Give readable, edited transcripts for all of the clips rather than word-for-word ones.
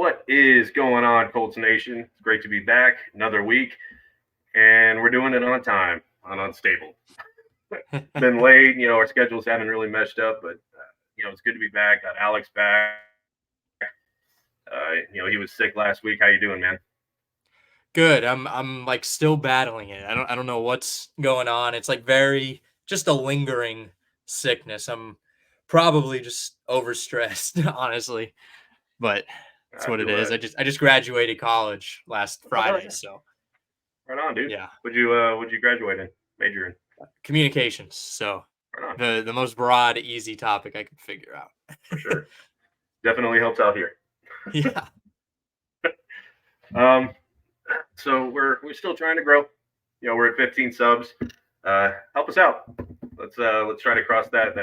What is going on, Colts Nation? It's great to be back. Another week, and we're doing it on time, on Unstable. Been late, our schedules haven't really meshed up, but it's good to be back. Got Alex back. He was sick last week. How you doing, man? Good. I'm like still battling it. I don't know what's going on. It's like very just a lingering sickness. I'm probably just overstressed, honestly. But that's I what it feel is. that. I just graduated college last Oh, hell Friday, yeah. so Right on, dude. yeah. Would you graduate in? Major in? Communications. So Right on, the most broad, easy topic I could figure for out. sure. Definitely helps out here. Yeah. Um, so we're still trying to grow. We're at 15 subs. Help us out. Let's try to cross that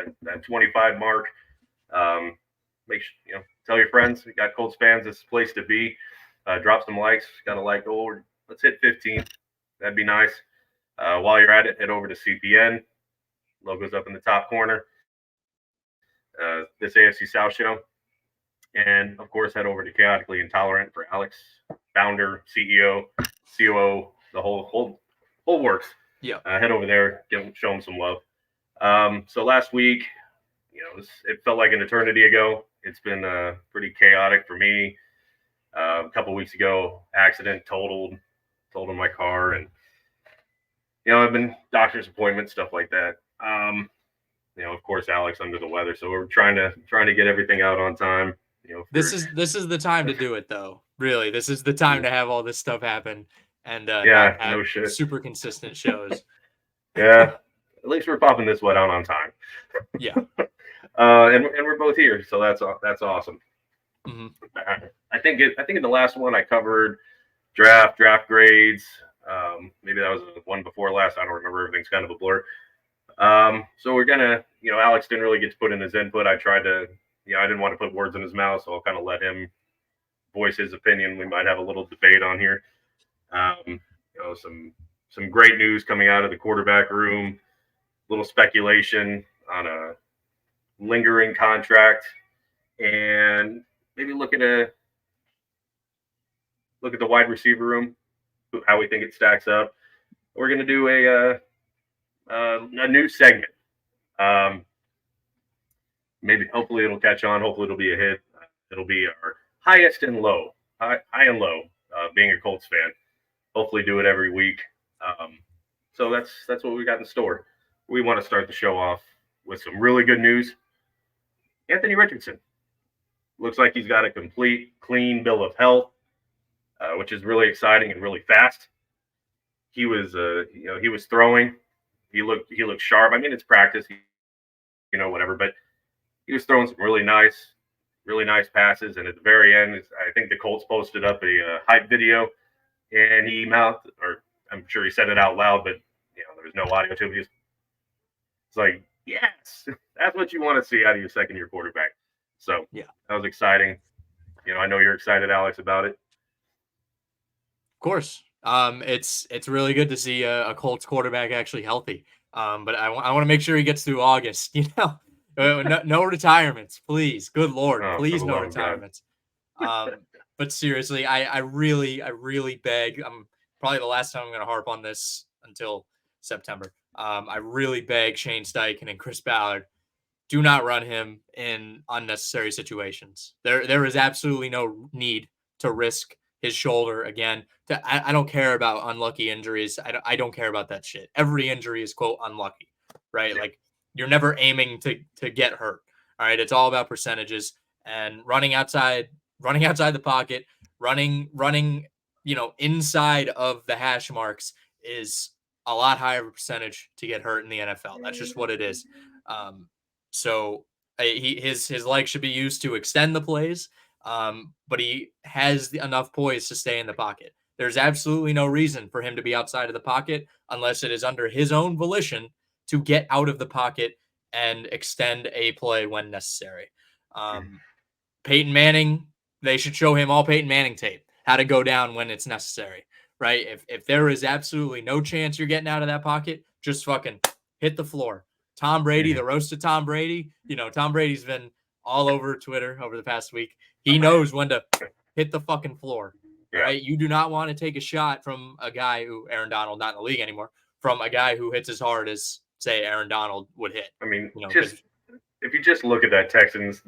25 mark. Um, tell your friends. We got Colts fans. This is the place to be. Drop some likes. Got to like. Oh, let's hit 15. That'd be nice. While you're at it, head over to CPN. Logo's up in the top corner. This AFC South show. And of course, head over to Chaotically Intolerant for Alex, founder, CEO, COO, the whole works. Yeah. Head over there, show them some love. So last week, it felt like an eternity ago. It's been pretty chaotic for me. A couple weeks ago, accident totaled my car, and I've been doctor's appointments, stuff like that. Of course, Alex under the weather, so we're trying to get everything out on time. This is the time to do it though. Really. This is the time to have all this stuff happen and not Yeah, have no shit. super consistent shows. Yeah, at least we're popping this one out on time. Yeah. And we're both here, so that's awesome. Hmm. I think in the last one I covered draft grades. Maybe that was the one before last. I don't remember. Everything's kind of a blur. So we're gonna, Alex didn't really get to put in his input. I tried to, I didn't want to put words in his mouth, so I'll kind of let him voice his opinion. We might have a little debate on here. Some great news coming out of the quarterback room. Little speculation on a lingering contract, and maybe look at the wide receiver room, how we think it stacks up. We're gonna do a new segment. Um, Maybe hopefully it'll catch on. Hopefully it'll be a hit. It'll be our highest and low, high and low. Being a Colts fan, hopefully do it every week. So that's what we got in store. We want to start the show off with some really good news. Anthony Richardson looks like he's got a complete, clean bill of health, which is really exciting and really fast. He was throwing. He looked sharp. I mean, it's practice, whatever. But he was throwing some really nice passes. And at the very end, I think the Colts posted up a hype video, and he mouthed, or I'm sure he said it out loud, but there was no audio to it. It's like, yes, that's what you want to see out of your second year quarterback. So Yeah. that was exciting. I know you're excited, Alex, about it. Of course. It's really good to see a Colts quarterback actually healthy. But I want to make sure he gets through August. No retirements, please. Good Lord, Oh, for please the no love of God. retirements. But seriously, I really beg. I'm probably the last time I'm going to harp on this until September. I really beg Shane Steichen and Chris Ballard, do not run him in unnecessary situations. There is absolutely no need to risk his shoulder again. I don't care about unlucky injuries. I don't care about that shit. Every injury is quote unlucky, right? Yeah. Like you're never aiming to get hurt. All right, it's all about percentages and running outside the pocket, running, inside of the hash marks is a lot higher of a percentage to get hurt in the NFL. That's just what it is. So his legs should be used to extend the plays, but he has enough poise to stay in the pocket. There's absolutely no reason for him to be outside of the pocket unless it is under his own volition to get out of the pocket and extend a play when necessary. Um, Peyton Manning, they should show him all Peyton Manning tape, how to go down when it's necessary, right? If there is absolutely no chance you're getting out of that pocket, just fucking hit the floor. Tom Brady, the roast of Tom Brady. Tom Brady's been all over Twitter over the past week. He knows when to hit the fucking floor. Yeah. Right? You do not want to take a shot from a guy who Aaron Donald not in the league anymore, from a guy who hits as hard as say Aaron Donald would hit. I mean, You know, just if you just look at that Texans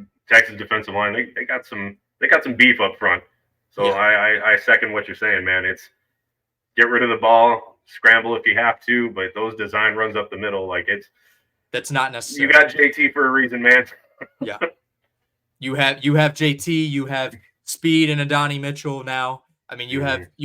defensive line, they got some beef up front. So Yeah. I second what you're saying, man. It's get rid of the ball, scramble if you have to, but those design runs up the middle, like that's not necessary. You got JT for a reason, man. Yeah. You have JT, you have speed and Adonai Mitchell now. I mean, you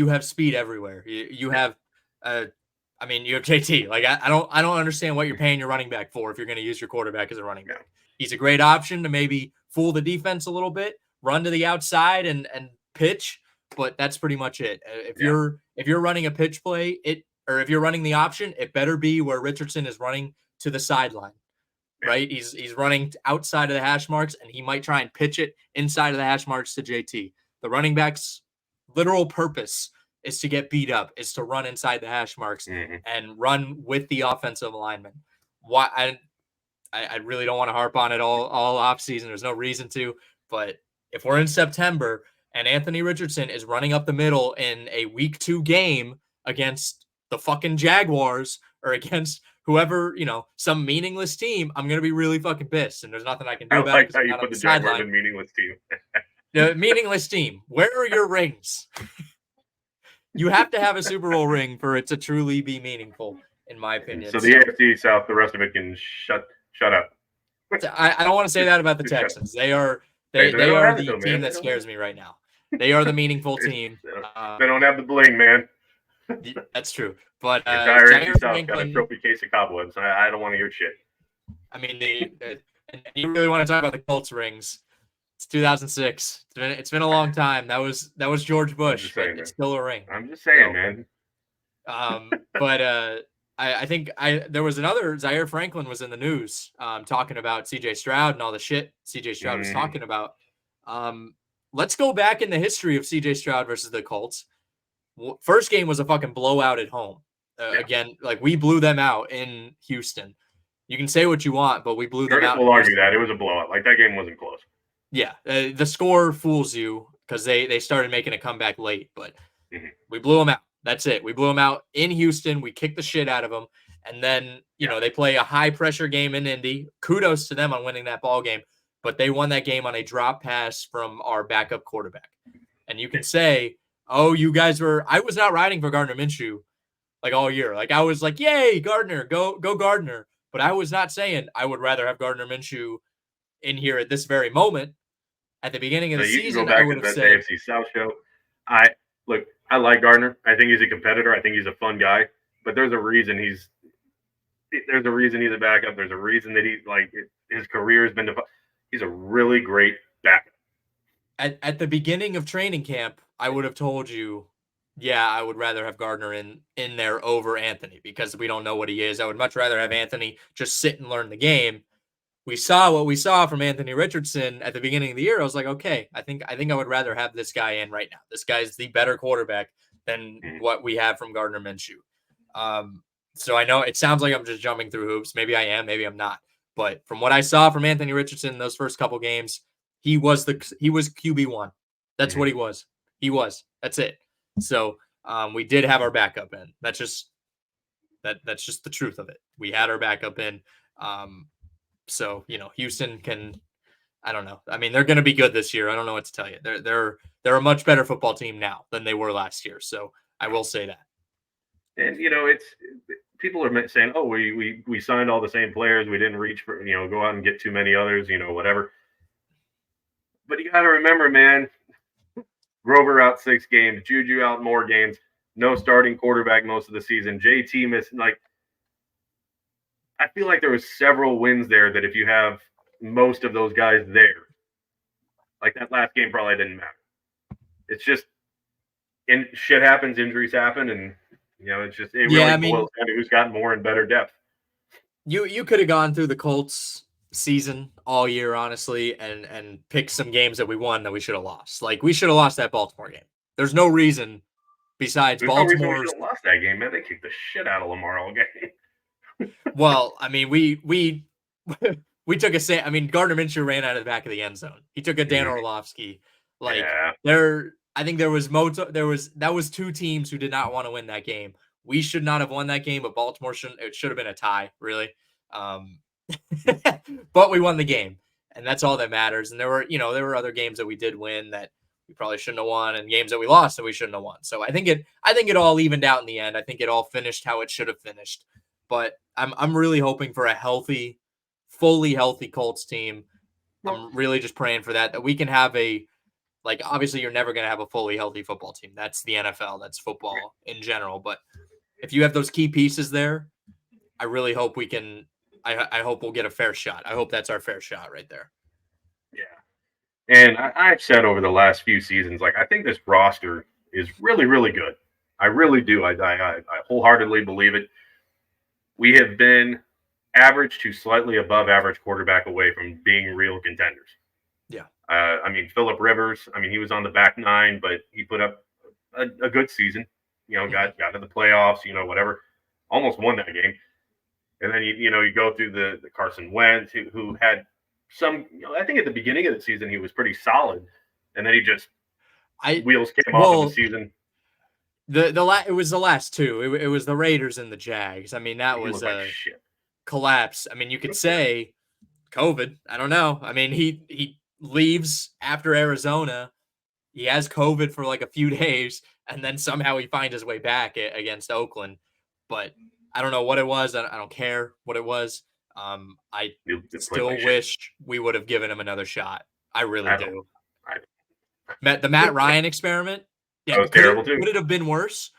have speed everywhere. You have I mean, you have JT. Like I don't understand what you're paying your running back for if you're going to use your quarterback as a running back. He's a great option to maybe fool the defense a little bit, run to the outside and pitch, but that's pretty much it. If you're running a pitch play, or if you're running the option, it better be where Richardson is running to the sideline. Right? He's running outside of the hash marks, and he might try and pitch it inside of the hash marks to JT. The running back's literal purpose is to get beat up, is to run inside the hash marks and run with the offensive lineman. Why? I really don't want to harp on it all off season. There's no reason to, but if we're in September and Anthony Richardson is running up the middle in a week 2 game against the fucking Jaguars or against whoever, you know, some meaningless team, I'm going to be really fucking pissed. And there's nothing I can do about it. I like how you put the Jaguars in meaningless team. The meaningless team. Where are your rings? You have to have a Super Bowl ring for it to truly be meaningful, in my opinion. So the AFC South, the rest of it can shut up. I don't want to say that about the Texans. They are the team that scares me right now. They are the meaningful team. They don't have the bling, man. That's true. But Jair South got a trophy case of cobwebs. I don't want to hear shit. I mean, you really want to talk about the Colts rings? It's 2006. It's been a long time. That was George Bush. Saying, it's still a ring. I'm just saying, man. But I think there was another Zaire Franklin was in the news talking about CJ Stroud and all the shit CJ Stroud was talking about. Let's go back in the history of CJ Stroud versus the Colts. First game was a fucking blowout at home. Again, like we blew them out in Houston. You can say what you want, but we blew them out. We'll argue that it was a blowout. Like that game wasn't close. Yeah, the score fools you because they started making a comeback late, but we blew them out. That's it. We blew them out in Houston. We kicked the shit out of them, and then you know they play a high pressure game in Indy. Kudos to them on winning that ball game, but they won that game on a drop pass from our backup quarterback. And you can say, "Oh, you guys were." I was not riding for Gardner Minshew like all year. Like I was like, "Yay, Gardner, go Gardner!" But I was not saying I would rather have Gardner Minshew in here at this very moment. At the beginning of the season, I would have said AFC South show. I like Gardner. I think he's a competitor. I think he's a fun guy. But there's a reason he's a backup. There's a reason that his career has been defined. He's a really great backup. At the beginning of training camp, I would have told you, yeah, I would rather have Gardner in there over Anthony because we don't know what he is. I would much rather have Anthony just sit and learn the game. We saw what we saw from Anthony Richardson at the beginning of the year. I was like, okay, I think I would rather have this guy in right now. This guy's the better quarterback than what we have from Gardner Minshew. So I know it sounds like I'm just jumping through hoops. Maybe I am, maybe I'm not. But from what I saw from Anthony Richardson in those first couple games, he was QB1. That's what he was. He was. That's it. So we did have our backup in. That's just the truth of it. We had our backup in. So, you know, Houston can, I don't know. I mean, they're going to be good this year. I don't know what to tell you. They're a much better football team now than they were last year. So I will say that. And, you know, people are saying, oh, we signed all the same players. We didn't reach for, go out and get too many others, whatever. But you got to remember, man, Grover out 6 games, Juju out more games, no starting quarterback most of the season. JT missing, I feel like there was several wins there that if you have most of those guys there, like that last game probably didn't matter. It's just shit happens, injuries happen, and boils down to who's got more and better depth. You could have gone through the Colts season all year, honestly, and picked some games that we won that we should have lost. Like we should have lost that Baltimore game. There's no reason besides Baltimore. No reason we should have lost that game, man. They kicked the shit out of Lamar all game. Well, I mean, we took a Gardner Minshew ran out of the back of the end zone. He took a Dan Orlovsky. Like Yeah. I think there was that was two teams who did not want to win that game. We should not have won that game, but Baltimore shouldn't. It should have been a tie, really. Um, but we won the game, and that's all that matters. And there were other games that we did win that we probably shouldn't have won, and games that we lost that we shouldn't have won. So I think it all evened out in the end. I think it all finished how it should have finished. But I'm really hoping for a healthy, fully healthy Colts team. I'm really just praying for that we can have obviously you're never going to have a fully healthy football team. That's the NFL. That's football in general. But if you have those key pieces there, I really hope we can. I hope we'll get a fair shot. I hope that's our fair shot right there. Yeah. And I've said over the last few seasons, like, I think this roster is really, really good. I really do. I wholeheartedly believe it. We have been average to slightly above average quarterback away from being real contenders. Yeah. I mean, Phillip Rivers, I mean, he was on the back nine, but he put up a good season. Got to the playoffs, whatever. Almost won that game. And then, you go through the Carson Wentz, who had some, I think at the beginning of the season, he was pretty solid. And then he just, wheels came off in the season. It was the last two. It was the Raiders and the Jags. I mean, that was a collapse. I mean, you could say COVID. I don't know. I mean, he leaves after Arizona. He has COVID for like a few days, and then somehow he finds his way back against Oakland. But I don't know what it was. I don't care what it was. I still wish we would have given him another shot. I really do. The Matt Ryan experiment. Yeah, that was terrible too. Would it have been worse?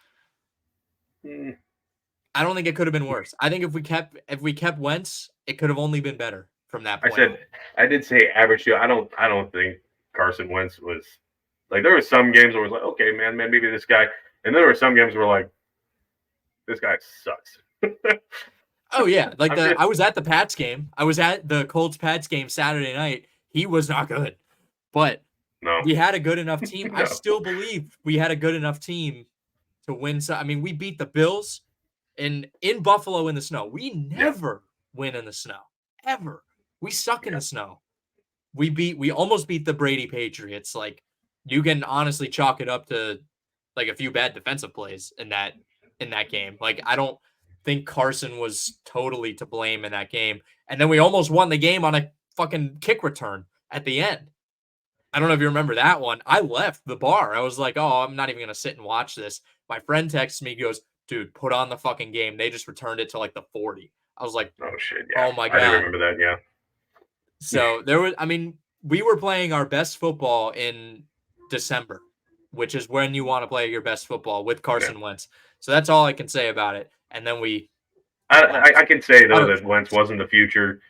I don't think it could have been worse. I think if we kept Wentz, it could have only been better from that point. I did say average. I don't think Carson Wentz was like, there were some games where it was like, okay, man, maybe this guy, and then there were some games where like, this guy sucks. Oh yeah, I was at the Pats game. I was at the Colts Pats game Saturday night. He was not good, but we had a good enough team. I still believe we had a good enough team to win. So I mean, we beat the Bills in Buffalo in the snow. We never win in the snow ever. We suck in the snow. We almost beat the Brady Patriots. Like, you can honestly chalk it up to like a few bad defensive plays in that game. Like, I don't think Carson was totally to blame in that game. And then we almost won the game on a fucking kick return at the end. I don't know if you remember that one. I left the bar. I was like, oh, I'm not even going to sit and watch this. My friend texts me, goes, dude, put on the fucking game. They just returned it to like the 40. I was like, oh shit, yeah. Oh my God. I do remember that, yeah. So we were playing our best football in December, which is when you want to play your best football with Carson Wentz. So that's all I can say about it. And then I can say though that Wentz wasn't the future.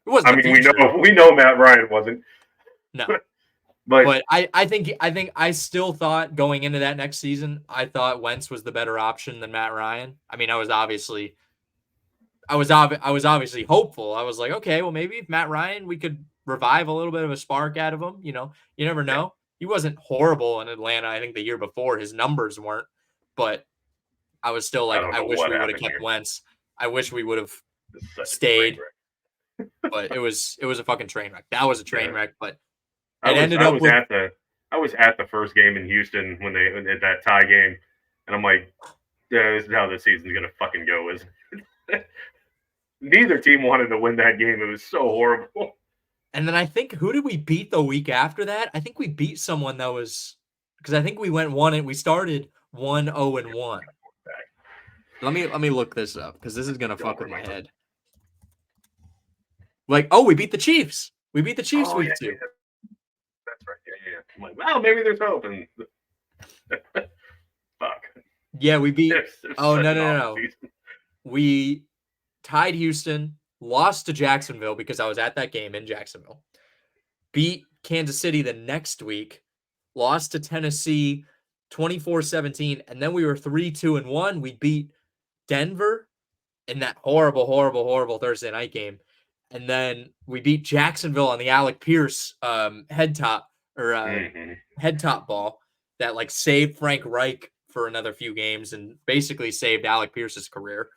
It wasn't. I mean, we know Matt Ryan wasn't. No. But I think I still thought going into that next season, I thought Wentz was the better option than Matt Ryan. I mean, I was obviously hopeful. I was like, okay, well, maybe if Matt Ryan, we could revive a little bit of a spark out of him. You never know. He wasn't horrible in Atlanta. I think the year before his numbers weren't, but I was still like, I wish we would have kept Wentz. I wish we would have stayed. But it was a fucking train wreck. That was a train wreck. But I was at the first game in Houston when they at that tie game, and I'm like, yeah, this is how this season's gonna fucking go. Is neither team wanted to win that game. It was so horrible. And then I think, who did we beat the week after that? I think we beat someone that was, because I think we went we started 1-0-1. Let me look this up, because this is gonna fuck with my head. Like, we beat the Chiefs. We beat the Chiefs week 2. Yeah. That's right. Yeah. I'm like, well, maybe there's hope. And fuck. Yeah, we beat. No. We tied Houston, lost to Jacksonville because I was at that game in Jacksonville. Beat Kansas City the next week, lost to Tennessee 24-17, and then we were 3-2-1. We beat Denver in that horrible Thursday night game. And then we beat Jacksonville on the Alec Pierce head top ball that like saved Frank Reich for another few games and basically saved Alec Pierce's career.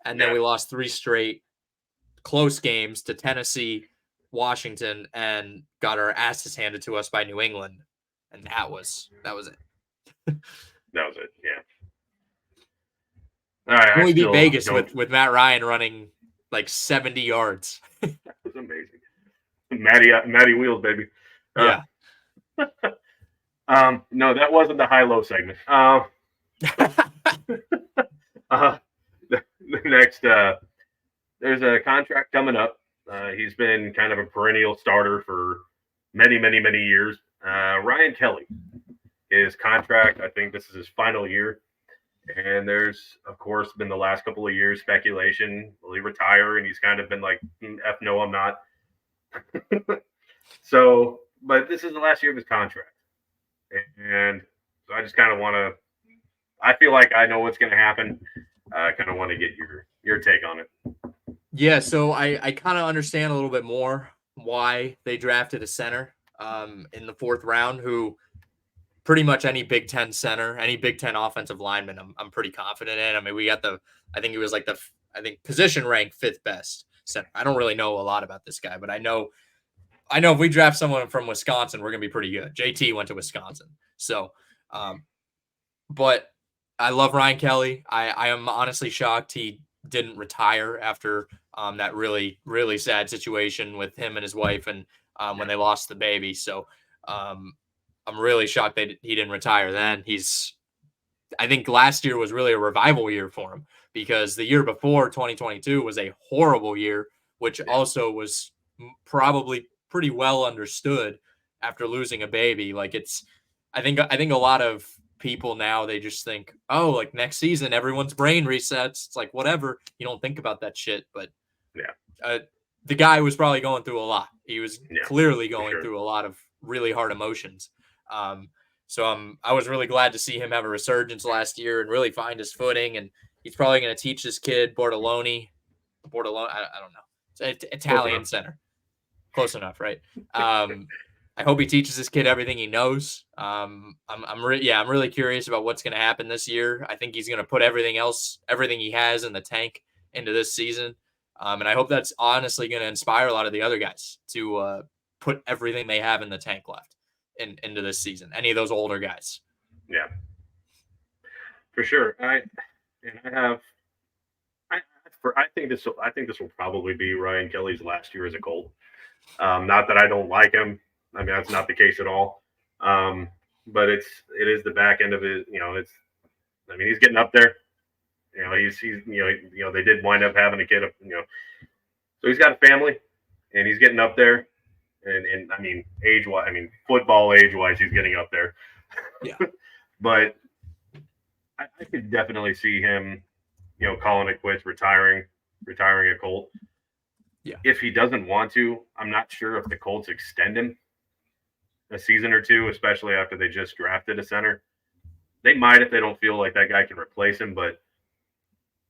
And then we lost 3 straight close games to Tennessee, Washington, and got our asses handed to us by New England and that was it. That was it. Yeah. All right. We beat Vegas don't. with Matt Ryan running like 70 yards. That was amazing. Matty Wheels, baby. Yeah. No, that wasn't the high-low segment. The next, there's a contract coming up. He's been kind of a perennial starter for many, many, many years. Ryan Kelly, his contract, I think this is his final year. And there's, of course, been the last couple of years speculation. Will he retire? And he's kind of been like, F no, I'm not. So, but this is the last year of his contract. And so I just kind of want to, I feel like I know what's going to happen. I kind of want to get your take on it. Yeah, so I kind of understand a little bit more why they drafted a center in the 4th round who pretty much any Big Ten center, any Big Ten offensive lineman, I'm pretty confident in. I mean, we got I think he was like position ranked 5th best center. I don't really know a lot about this guy, but I know if we draft someone from Wisconsin, we're gonna be pretty good. JT went to Wisconsin, so but I love Ryan Kelly. I am honestly shocked he didn't retire after that really, really sad situation with him and his wife and when they lost the baby. So I'm really shocked that he didn't retire then. I think last year was really a revival year for him because the year before, 2022, was a horrible year, which also was probably pretty well understood after losing a baby. Like I think a lot of people now, they just think, oh, like next season everyone's brain resets. It's like whatever. You don't think about that shit, but the guy was probably going through a lot. He was clearly going through a lot of really hard emotions. So I was really glad to see him have a resurgence last year and really find his footing. And he's probably going to teach this kid Bortolone. I don't know. It's Italian center. Close enough, right? I hope he teaches this kid everything he knows. I'm really curious about what's going to happen this year. I think he's going to put everything he has in the tank into this season. And I hope that's honestly going to inspire a lot of the other guys to put everything they have in the tank left into this season. Any of those older guys. Yeah, for sure. I think this will probably be Ryan Kelly's last year as a Colt. Not that I don't like him. I mean, that's not the case at all. But it is the back end of it. He's getting up there. They did wind up having a kid. So he's got a family, and he's getting up there. And I mean, football age wise, he's getting up there. Yeah. But I could definitely see him, calling it quits, retiring a Colt. Yeah. If he doesn't want to, I'm not sure if the Colts extend him a season or two, especially after they just drafted a center. They might if they don't feel like that guy can replace him, but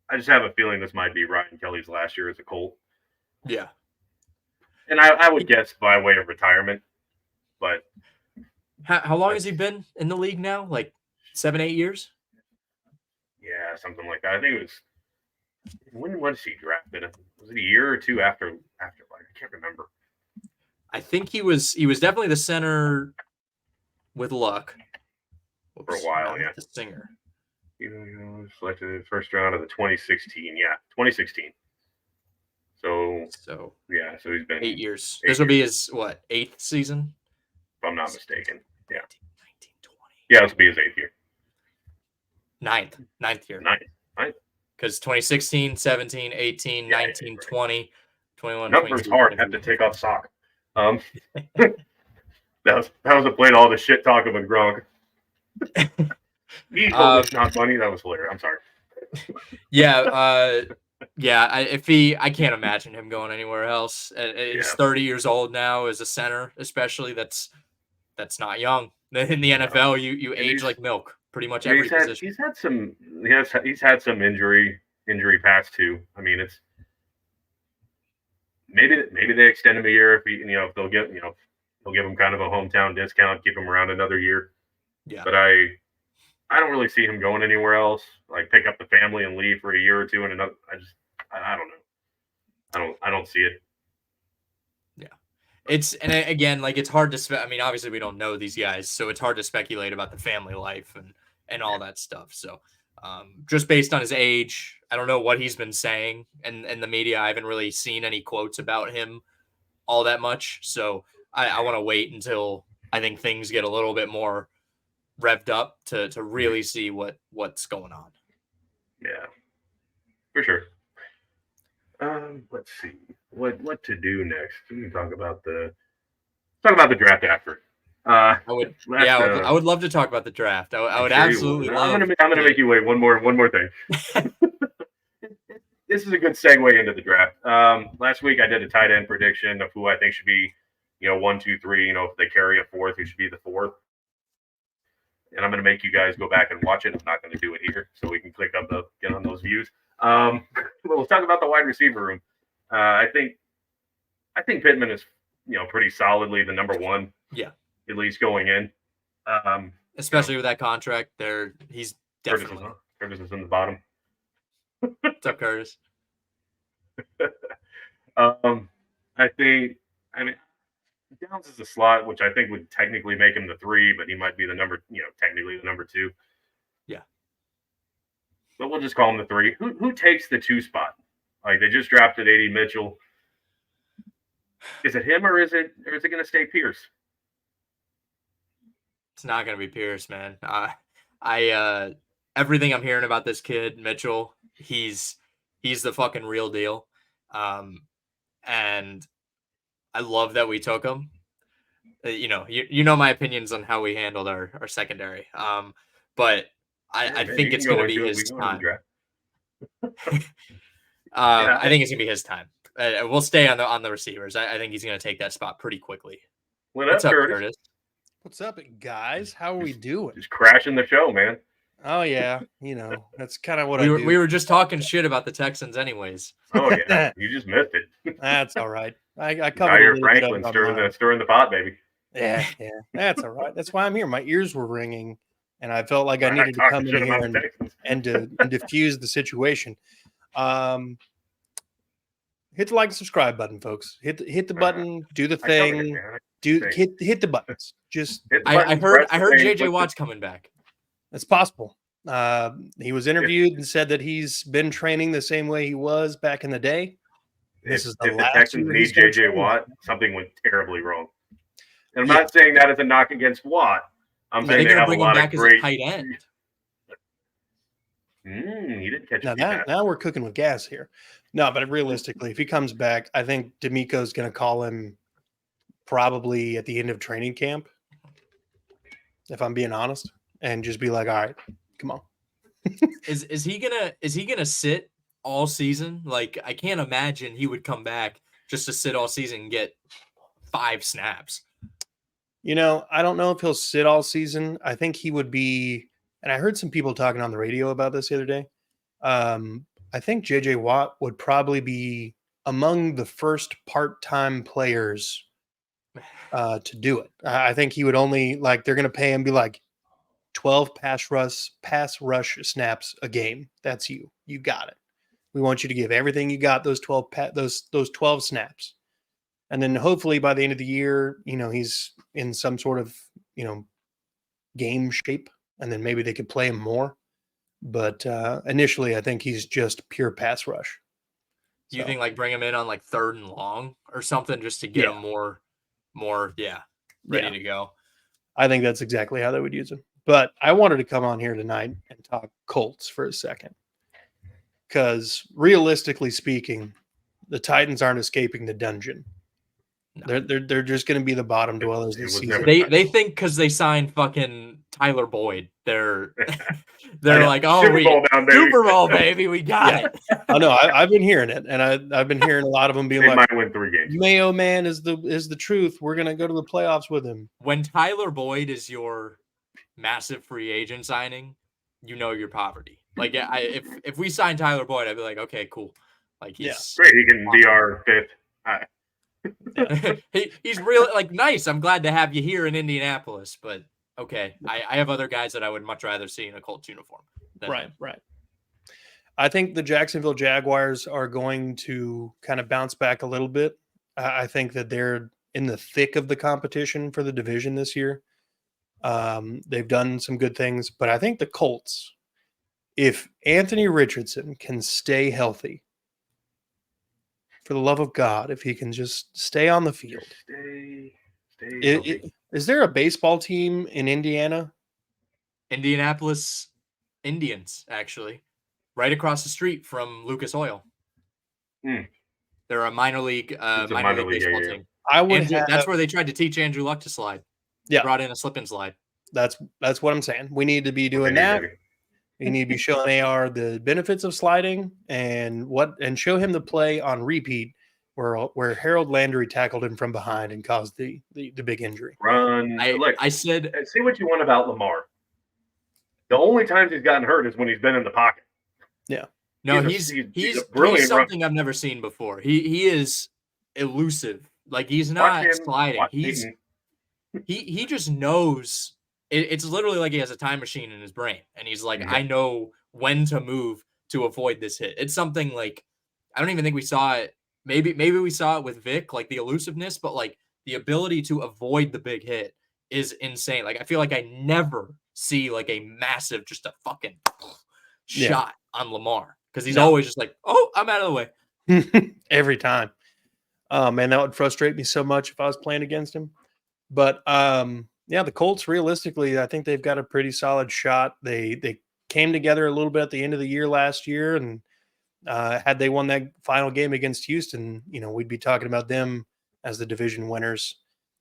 I just have a feeling this might be Ryan Kelly's last year as a Colt. Yeah. And I would guess by way of retirement, but how long has he been in the league now? Like 7-8 years? Yeah, something like that. I think it was when was he drafted? Was it a year or two after? Like, I can't remember. I think he was definitely the center with Luck for a while. Yeah, the singer. He was selected in the first round of the 2016. Yeah, 2016. So he's been 8 years. This will be his 8th season, if I'm not mistaken. Yeah, 19, 20. Yeah, this will be his 8th year. Ninth year. Ninth. Because 2016, 17, 18, 19, 20, 21. Numbers hard. Have to take off sock. That was a play to all the shit talk of a Gronk. He told me not funny. That was hilarious. I'm sorry. I can't imagine him going anywhere else. He's 30 years old now as a center, especially. That's not young. In the NFL, you age like milk. Pretty much every position. He's had some injury past too. I mean, it's maybe they extend him a year if they'll give him kind of a hometown discount, keep him around another year. Yeah. But I don't really see him going anywhere else. Like pick up the family and leave for a year or two and another. I don't know. I don't see it. Yeah. again, like it's hard to. I mean, obviously we don't know these guys, so it's hard to speculate about the family life and all that stuff. So, just based on his age, I don't know what he's been saying, and the media. I haven't really seen any quotes about him all that much. So I want to wait until I think things get a little bit more revved up to really see what's going on. Yeah, for sure. Let's see what to do next. We can talk about the draft after. I would, Last, yeah, I would love to talk about the draft. I I'm would sure you will. absolutely I'm love. gonna make you wait one more thing. This is a good segue into the draft. Last week I did a tight end prediction of who I think should be, 1, 2, 3. If they carry a fourth, who should be the fourth. And I'm going to make you guys go back and watch it. I'm not going to do it here, so we can get on those views. But let's talk about the wide receiver room. I think Pittman is, pretty solidly the number one. Yeah, at least going in. Especially with that contract, he's definitely. Curtis is in the bottom. What's up, Curtis? I mean, Downs is a slot, which I think would technically make him the 3, but he might be technically the number 2. Yeah. But we'll just call him the 3. Who takes the 2 spot? Like, they just drafted A.D. Mitchell. Is it him or is it going to stay Pierce? It's not going to be Pierce, man. Everything I'm hearing about this kid, Mitchell, he's the fucking real deal. And I love that we took him. You know my opinions on how we handled our secondary. But I think it's going to be his time. I think it's going to be his time. We'll stay on the receivers. I think he's going to take that spot pretty quickly. What's up, Curtis? What's up, guys? How are we doing? Just crashing the show, man. Oh yeah, that's kind of what I do. We were just talking shit about the Texans, anyways. Oh yeah, you just missed it. That's all right. I covered Franklin stirring the pot, baby. Yeah, that's all right. That's why I'm here. My ears were ringing, and I felt like I needed to come in here and diffuse the situation. Hit the like and subscribe button, folks. Hit the button. Do the thing. Hit the buttons. Just I heard JJ Watt's coming back. It's possible. He was interviewed and said that he's been training the same way he was back in the day. If the Texans need JJ Watt, something went terribly wrong. And I'm not saying that as a knock against Watt. I'm saying they have a lot of great tight end. He didn't catch now we're cooking with gas here. No, but realistically, if he comes back, I think D'Amico's going to call him probably at the end of training camp, if I'm being honest, and just be like, all right, come on. Is he gonna sit all season? Like, I can't imagine he would come back just to sit all season and get 5 snaps. I don't know if he'll sit all season. I think he would be, and I heard some people talking on the radio about this the other day. I think JJ Watt would probably be among the first part-time players to do it. I think he would only, they're going to pay him, be like 12 pass rush snaps a game. That's you. You got it. We want you to give everything you got those 12 snaps. And then hopefully by the end of the year, he's in some sort of, game shape, and then maybe they could play him more. But initially, I think he's just pure pass rush. Do you think bring him in on 3rd and long or something just to get him more ready to go? I think that's exactly how they would use him. But I wanted to come on here tonight and talk Colts for a second. Because realistically speaking, the Titans aren't escaping the dungeon. No. They're just going to be the bottom dwellers this season. They think because they signed fucking Tyler Boyd, they're like, oh, Super Bowl, baby, we got it. I know. I've been hearing it, and I've been hearing a lot of them being they might win 3 games. Mayo man is the truth. We're going to go to the playoffs with him. When Tyler Boyd is your massive free agent signing, your poverty. If we sign Tyler Boyd, I'd be like, okay, cool. He's great. He can be our 5th. He's really nice. I'm glad to have you here in Indianapolis, but okay, I have other guys that I would much rather see in a Colts uniform. Right. I think the Jacksonville Jaguars are going to kind of bounce back a little bit. I think that they're in the thick of the competition for the division this year. They've done some good things, but I think the Colts, if Anthony Richardson can stay healthy, for the love of God, if he can just stay on the field. Stay healthy. Is there a baseball team in Indiana? Indianapolis Indians, actually, right across the street from Lucas Oil. They're a minor league baseball team. I would that's where they tried to teach Andrew Luck to slide. They brought in a slip and slide. That's what I'm saying. We need to be doing that. We need to be showing AR the benefits of sliding and show him the play on repeat where Harold Landry tackled him from behind and caused the big injury. I said, say what you want about Lamar. The only times he's gotten hurt is when he's been in the pocket. Yeah. No, he's something I've never seen before. He is elusive. Like, he's not sliding. He just knows. It's literally like he has a time machine in his brain, and he's like, I know when to move to avoid this hit. It's something like, I don't even think we saw it. Maybe we saw it with Vic, like the elusiveness, but like the ability to avoid the big hit is insane. Like, I feel like I never see like a massive, just a fucking shot on Lamar, because he's always just like, oh, I'm out of the way every time. Oh man, that would frustrate me so much if I was playing against him. But the Colts, realistically, I think they've got a pretty solid shot. They came together a little bit at the end of the year last year, and had they won that final game against Houston, we'd be talking about them as the division winners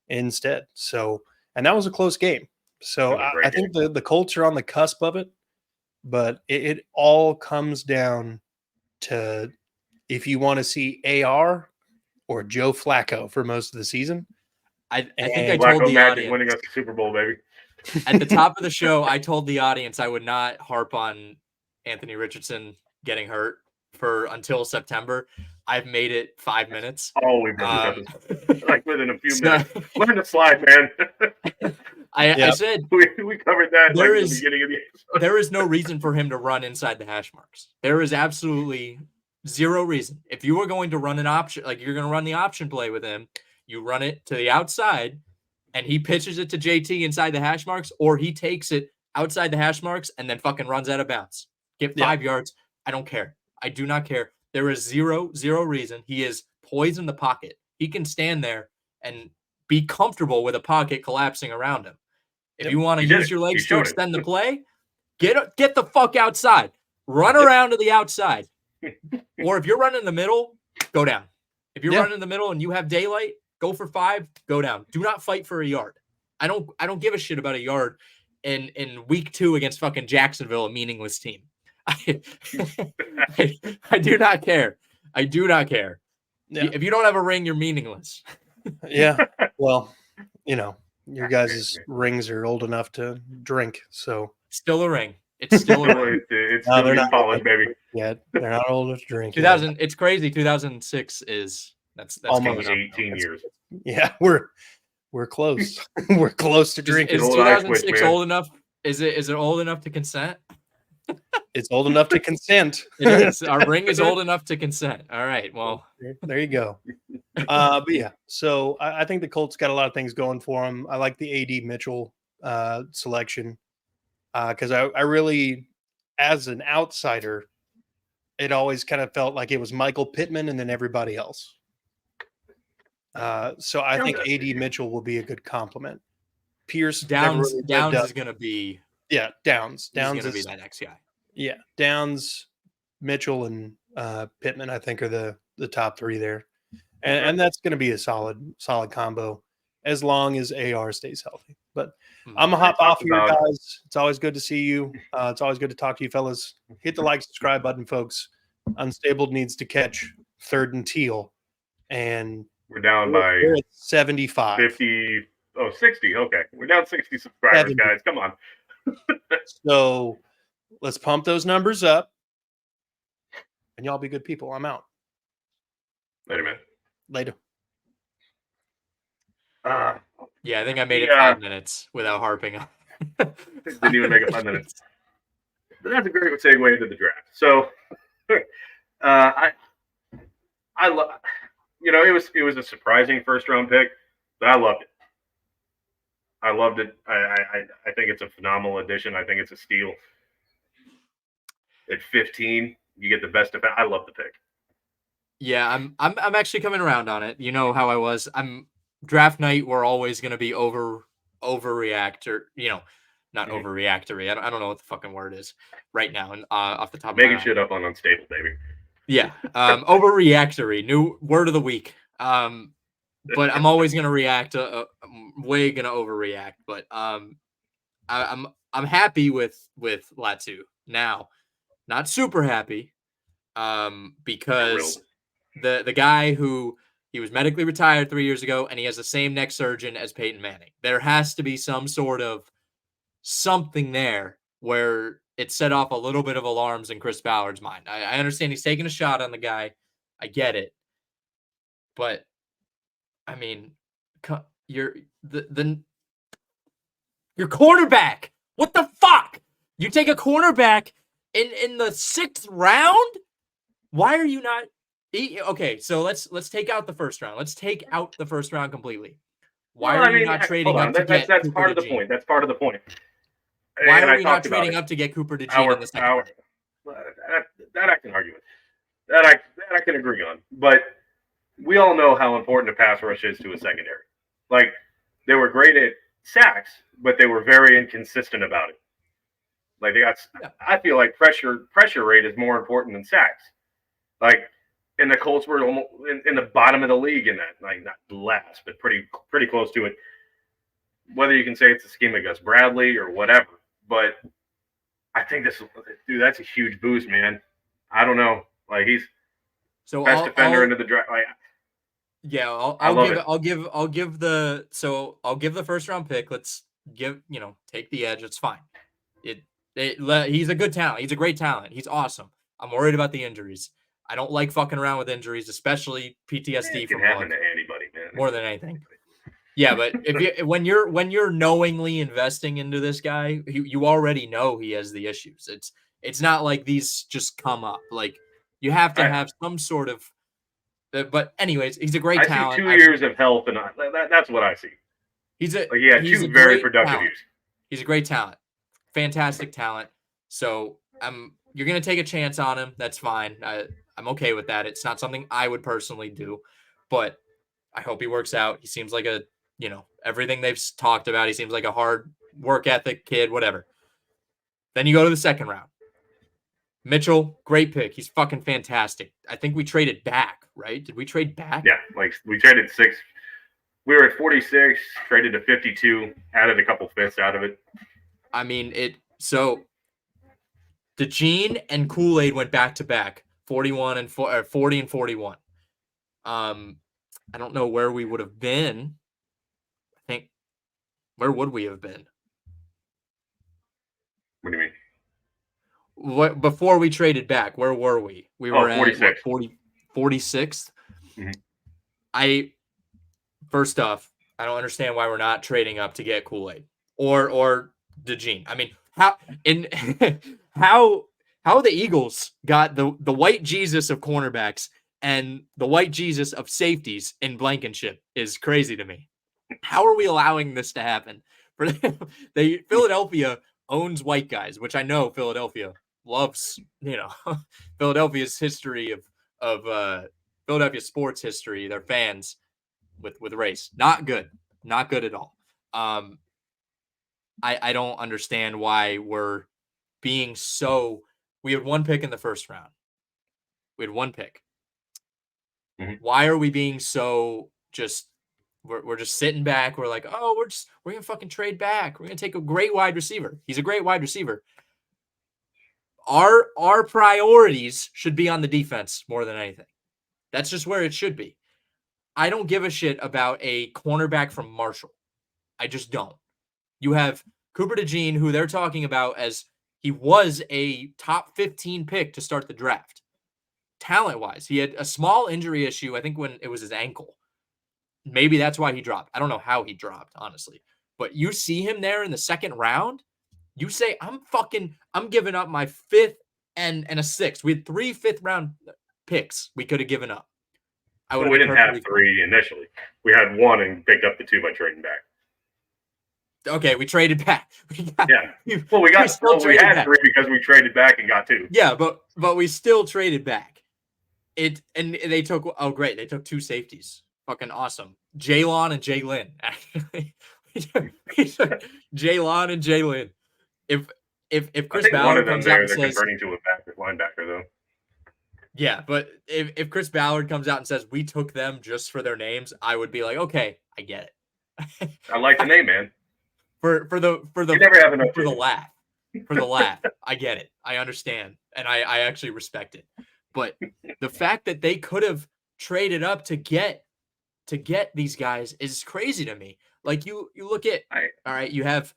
instead. So, and that was a close game. So I think the Colts are on the cusp of it, but it all comes down to if you want to see AR or Joe Flacco for most of the season. I think I told the audience winning us the Super Bowl, baby. At the top of the show, I told the audience I would not harp on Anthony Richardson getting hurt until September. I've made it 5 minutes. Oh, we've done like within a few minutes. Learn to slide, man. I said we covered that at the beginning of the episode. There is no reason for him to run inside the hash marks. There is absolutely zero reason. If you were going to run an option, like you're going to run the option play with him, you run it to the outside and he pitches it to JT inside the hash marks, or he takes it outside the hash marks and then fucking runs out of bounds. Get 5 yards. I don't care. I do not care. There is zero reason. He is poised in the pocket. He can stand there and be comfortable with a pocket collapsing around him. If you want to use your legs to extend the play, get the fuck outside. Run around to the outside. Or if you're running in the middle, go down. If you're running in the middle and you have daylight, go for 5, go down. Do not fight for a yard. I don't give a shit about a yard in week 2 against fucking Jacksonville, a meaningless team. I do not care. I do not care. Yeah. If you don't have a ring, you're meaningless. Yeah. Well, your guys' rings are old enough to drink, so still a ring. It's still a ring. It's still not college, baby. Yeah, they're not old enough to drink. 2000. It's crazy. 2006 is that's almost 18 years. Yeah, we're close. We're close to drinking. Is 2006 old enough? Is it old enough to consent? It's old enough to consent. It is. Our ring is old enough to consent. All right. Well, there you go. But yeah, so I think the Colts got a lot of things going for them. I like the AD Mitchell selection because I really, as an outsider, it always kind of felt like it was Michael Pittman and then everybody else. So I think AD Mitchell will be a good compliment. Pierce Downs is going to be. Yeah, Downs. Downs is going to be that next guy. Yeah, Downs, Mitchell, and Pittman, I think, are the top 3 there. And that's going to be a solid combo as long as AR stays healthy. But I'm going to hop off here, guys. It's always good to see you. It's always good to talk to you, fellas. Hit the like, subscribe button, folks. Unstable needs to catch 3rd and teal. And we're down by 75. 50. Oh, 60. Okay. We're down 60 subscribers, 70. Guys. Come on. So let's pump those numbers up. And y'all be good people. I'm out. Later, man. Later. Yeah, I think I made it 5 minutes without harping on. Didn't even make it 5 minutes. But that's a great segue into the draft. So, I love. It was a surprising 1st round pick. I loved it. I loved it. I think it's a phenomenal addition. I think it's a steal. At 15, you get the best of it. I love the pick. Yeah, I'm actually coming around on it. You know how I was. I'm draft night. We're always going to be overreactor. Not Mhm. overreactory. I don't know what the fucking word is right now, and off the top of my Making mind. shit up on unstable, baby. Yeah, overreactory. New word of the week. But I'm always gonna react. I'm way gonna overreact. But I'm happy with Latu now. Not super happy. Because Thrilled. the guy who he was medically retired 3 years ago, and he has the same neck surgeon as Peyton Manning. There has to be some sort of something there where it set off a little bit of alarms in Chris Ballard's mind. I understand he's taking a shot on the guy. I get it. But I mean, you're your cornerback. What the fuck? You take a cornerback in the 6th round? Why are you not okay, so let's take out the first round. Let's take out the first round completely. Why Well, are I you mean, not hold trading on. up to get That's Cooper part of the DeJean? point. That's part of the point. Why And are I we not talked about trading it. up to get Cooper DeJean in the second round? That I can argue with. That I can agree on. But we all know how important a pass rush is to a secondary. Like, they were great at sacks, but they were very inconsistent about it. Like, they got. Yeah. I feel like pressure rate is more important than sacks. Like, and the Colts were almost in the bottom of the league in that. Like, not last, but pretty close to it. Whether you can say it's a scheme of Gus Bradley or whatever, but I think dude, that's a huge boost, man. I don't know. Like, he's So best defender into the draft. Like, yeah, I love it. I'll give the first round pick. Let's take the edge. It's fine. He's a good talent. He's a great talent. He's awesome. I'm worried about the injuries. I don't like fucking around with injuries, especially PTSD It can from happen Luck, to anybody, man. more than anything. Yeah, but when you're knowingly investing into this guy, you already know he has the issues. It's not like these just come up. Like, you have to have some sort of. But anyways, he's a great I see talent. 2 years of health, and that's what I see. He's a Two very productive talent. years. He's a great talent, fantastic talent. So you're gonna take a chance on him. That's fine. I'm okay with that. It's not something I would personally do, but I hope he works out. He seems like everything they've talked about. He seems like a hard work ethic kid. Whatever. Then you go to the second round. Mitchell, great pick. He's fucking fantastic. I think we traded back, right? Did we trade back? Yeah, like we traded 6. We were at 46, traded to 52, added a couple fifths out of it. I mean, so DeJean and Kool-Aid went back to back, 40 and 41. I don't know where we would have been. I think, where would we have been? What do you mean? What before we traded back? Where were we? We were 46. at 46th. Mm-hmm. First off, I don't understand why we're not trading up to get Kool-Aid or DeJean. I mean, how the Eagles got the white Jesus of cornerbacks and the white Jesus of safeties in Blankenship is crazy to me. How are we allowing this to happen? Philadelphia owns white guys, which I know Philadelphia loves. Philadelphia's history of Philadelphia sports history. Their fans with race, not good at all. I don't understand why we're being so. We had one pick in the first round. We had one pick. Mm-hmm. Why are we being so just? We're just sitting back. We're like, oh, we're gonna fucking trade back. We're gonna take a great wide receiver. He's a great wide receiver. Our priorities should be on the defense more than anything. That's just where it should be. I don't give a shit about a cornerback from Marshall. I just don't. You have Cooper DeJean, who they're talking about as he was a top 15 pick to start the draft. Talent-wise, he had a small injury issue, I think, when it was his ankle. Maybe that's why he dropped. I don't know how he dropped, honestly. But you see him there in the second round, you say, I'm giving up my 5th and a 6th. We had 3 5th-round picks we could have given up. I Well, would we have didn't been have perfectly three initially. We had one and picked up the two by trading back. okay, we traded back. Yeah. Well, we had back. three because we traded back and got two. Yeah, but we still traded back. And they took great. They took two safeties. Fucking awesome. Jaylon and Jalen. Actually, we took Jaylon and Jalen. If Chris Ballard comes out and they're says converting to a linebacker though. yeah, but if Chris Ballard comes out and says we took them just for their names, I would be like, okay, I get it. I like the name, man. for the You never have enough for the chickens. laugh. For the laugh. I get it. I understand. And I actually respect it. But the fact that they could have traded up to get these guys is crazy to me. Like you look at all right, you have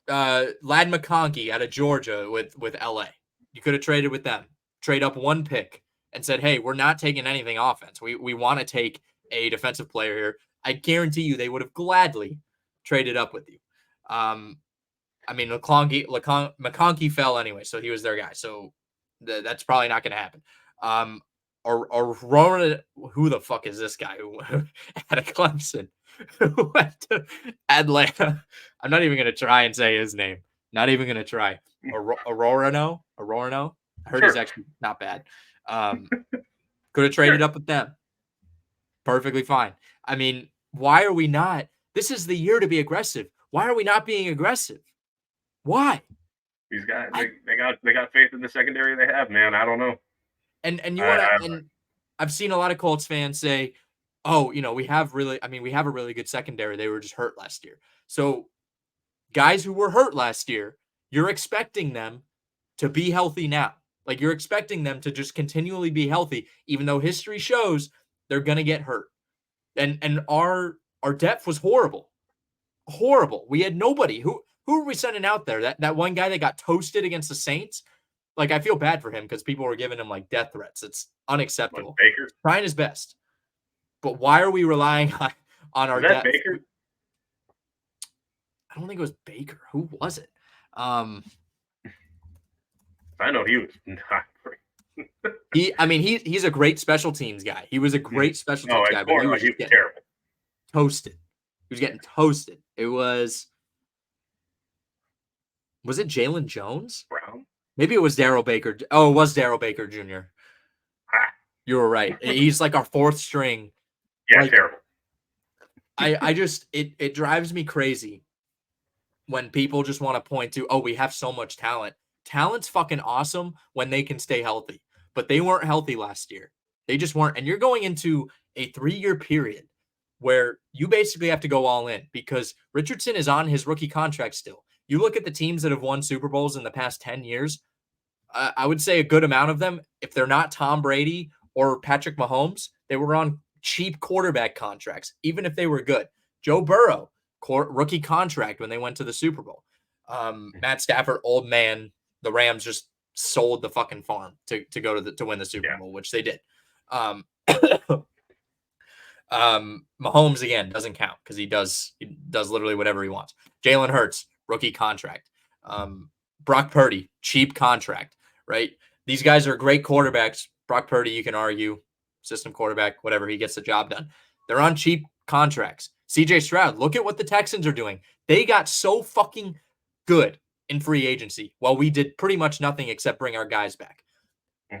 Lad McConkey out of Georgia with LA. You could have traded with them. Trade up one pick and said, "Hey, we're not taking anything offense. We want to take a defensive player here." I guarantee you they would have gladly traded up with you. I mean, McConkey fell anyway, so he was their guy. So that's probably not going to happen. Or Aurora, who the fuck is this guy who out of Clemson who went to Atlanta? I'm not even going to try and say his name. Not even going to try. Aurora, no. I heard he's actually not bad. Could have traded up with them. Perfectly fine. I mean, why are we not? This is the year to be aggressive. Why are we not being aggressive? Why? These guys, they got faith in the secondary they have, man. I don't know. And you want to, and I've seen a lot of Colts fans say, "Oh, we have a really good secondary. They were just hurt last year." So, guys who were hurt last year, you're expecting them to be healthy now. Like you're expecting them to just continually be healthy, even though history shows they're gonna get hurt. And our depth was horrible. Horrible. We had nobody. Who were we sending out there? That one guy that got toasted against the Saints? Like, I feel bad for him because people were giving him like death threats. It's unacceptable. Baker? Trying his best. But why are we relying on our depth? Baker? I don't think it was Baker. Who was it? I know he was not great. He's a great special teams guy. He was a great special teams guy, but he was terrible. Toasted. He was getting toasted. It was it Jalen Jones? Brown? Maybe it was Darryl Baker. Oh, it was Darryl Baker Jr. You were right. He's like our fourth string. Yeah, like, terrible. I just it drives me crazy when people just want to point to, oh, we have so much talent. Talent's fucking awesome when they can stay healthy. But they weren't healthy last year. They just weren't. And you're going into a 3-year period where you basically have to go all in because Richardson is on his rookie contract still. You look at the teams that have won Super Bowls in the past 10 years, I would say a good amount of them, if they're not Tom Brady or Patrick Mahomes, they were on cheap quarterback contracts, even if they were good. Joe Burrow, rookie contract when they went to the Super Bowl. Matt Stafford, old man, the Rams just sold the fucking farm to go to win the Super Bowl, which they did. Mahomes again doesn't count because he does literally whatever he wants. Jalen Hurts, rookie contract. Brock Purdy, cheap contract, right? These guys are great quarterbacks. Brock Purdy, you can argue, system quarterback, whatever, he gets the job done. They're on cheap contracts. CJ Stroud, look at what the Texans are doing. They got so fucking good in free agency while we did pretty much nothing except bring our guys back.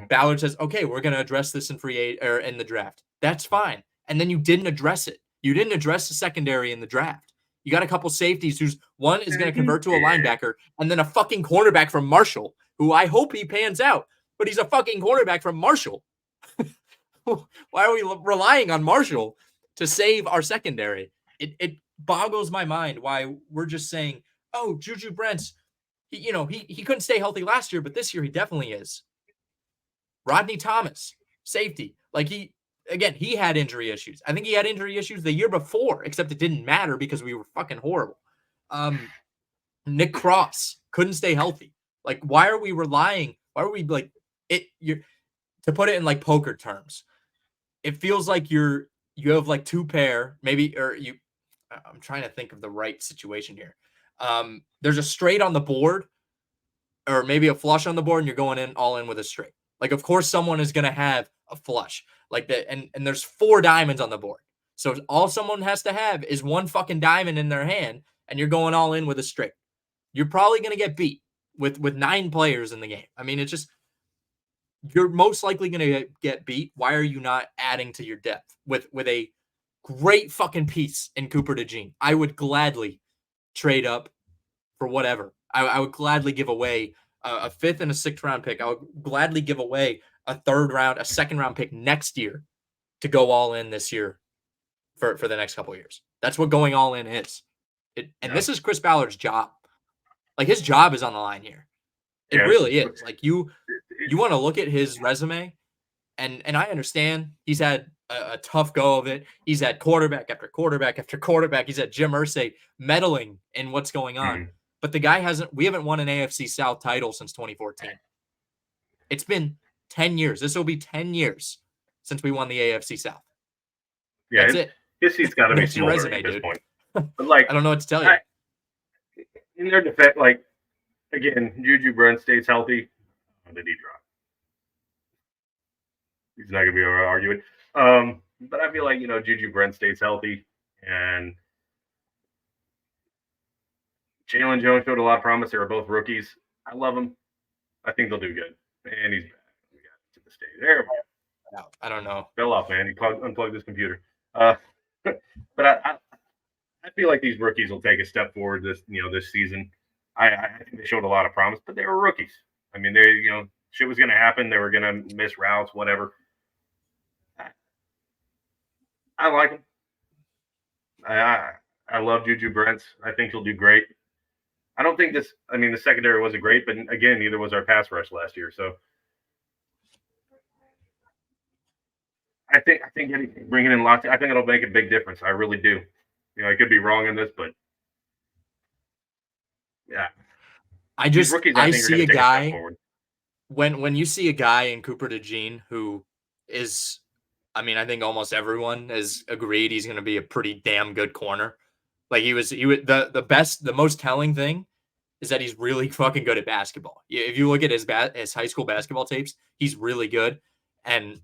Ballard says, okay, we're going to address this in in the draft. That's fine. And then you didn't address it. You didn't address the secondary in the draft. You got a couple safeties whose one is going to convert to a linebacker and then a fucking cornerback from Marshall, who I hope he pans out, but he's a fucking cornerback from Marshall. Why are we relying on Marshall to save our secondary? It boggles my mind why we're just saying, oh, Juju Brents, he couldn't stay healthy last year, but this year he definitely is. Rodney Thomas, safety. Like he had injury issues. I think he had injury issues the year before, except it didn't matter because we were fucking horrible. Nick Cross couldn't stay healthy. Like, why are we relying? Why are we like it? To put it in like poker terms, it feels like you have like two pair, maybe, or you. I'm trying to think of the right situation here. There's a straight on the board, or maybe a flush on the board, and you're going in all in with a straight. Like, of course, someone is going to have a flush. Like that, and there's 4 diamonds on the board. So all someone has to have is one fucking diamond in their hand, and you're going all in with a straight. You're probably going to get beat with 9 players in the game. I mean, it's just you're most likely going to get beat. Why are you not adding to your depth with a great fucking piece in Cooper DeJean? I would gladly trade up for whatever. I would gladly give away a 5th and a 6th round pick. I would gladly give away a 3rd round, a 2nd round pick next year to go all in this year for the next couple of years. That's what going all in is. This is Chris Ballard's job. Like, his job is on the line here. It really is. Like, you want to look at his resume, and I understand he's had a tough go of it. He's had quarterback after quarterback after quarterback. He's had Jim Irsay meddling in what's going on. Mhm. But the guy we haven't won an AFC South title since 2014. It's been 10 years. This will be 10 years since we won the AFC South. Yeah, that's it. His seat's got to be That's your smoldering resume, at this dude. point. But like, I don't know what to tell you. In their defense, like, again, Juju Brent stays healthy. Did he drop? He's not gonna be able to argue it. But I feel like, Juju Brent stays healthy, and Jalen Jones showed a lot of promise. They were both rookies. I love them. I think they'll do good. And he's back. We got to the stage. There we go. I don't know. Fell off, man. He unplugged his computer. But I feel like these rookies will take a step forward this season. I think they showed a lot of promise, but they were rookies. I mean, shit was going to happen. They were going to miss routes, whatever. I like him. I love Juju Brents. I think he'll do great. I don't think the secondary wasn't great, but again, neither was our pass rush last year. So I think bringing in lots, I think it'll make a big difference. I really do. I could be wrong in this, but yeah. I see a guy when you see a guy in Cooper DeJean who is, I think almost everyone has agreed he's going to be a pretty damn good corner. Like the most telling thing is that he's really fucking good at basketball. If you look at his high school basketball tapes, he's really good. And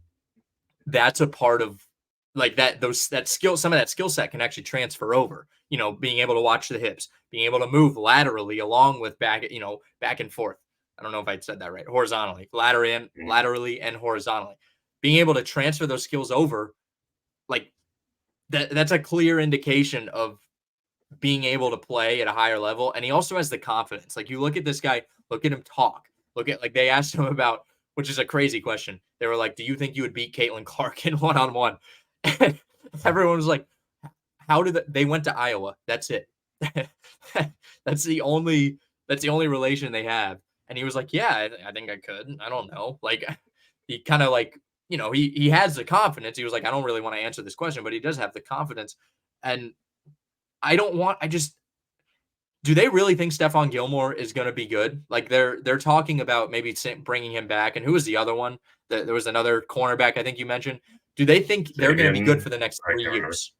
that's a part of like that skill. Some of that skill set can actually transfer over, being able to watch the hips, being able to move laterally along with back and forth. I don't know if I said that right. Horizontally, laterally and horizontally, being able to transfer those skills over, like that's a clear indication of being able to play at a higher level. And he also has the confidence. Like, you look at this guy, look at him talk, they asked him about, which is a crazy question. They were like, do you think you would beat Caitlin Clark in one-on-one? And everyone was like, they went to Iowa. That's it. That's the only relation they have. And he was like, yeah, I think I could. I don't know. Like, he kind of like, he has the confidence. He was like, I don't really want to answer this question, but he does have the confidence. And do they really think Stephon Gilmore is going to be good? Like, they're talking about maybe bringing him back. And who was the other one? There was another cornerback I think you mentioned. Do they think they're going to be good for the next 3 years?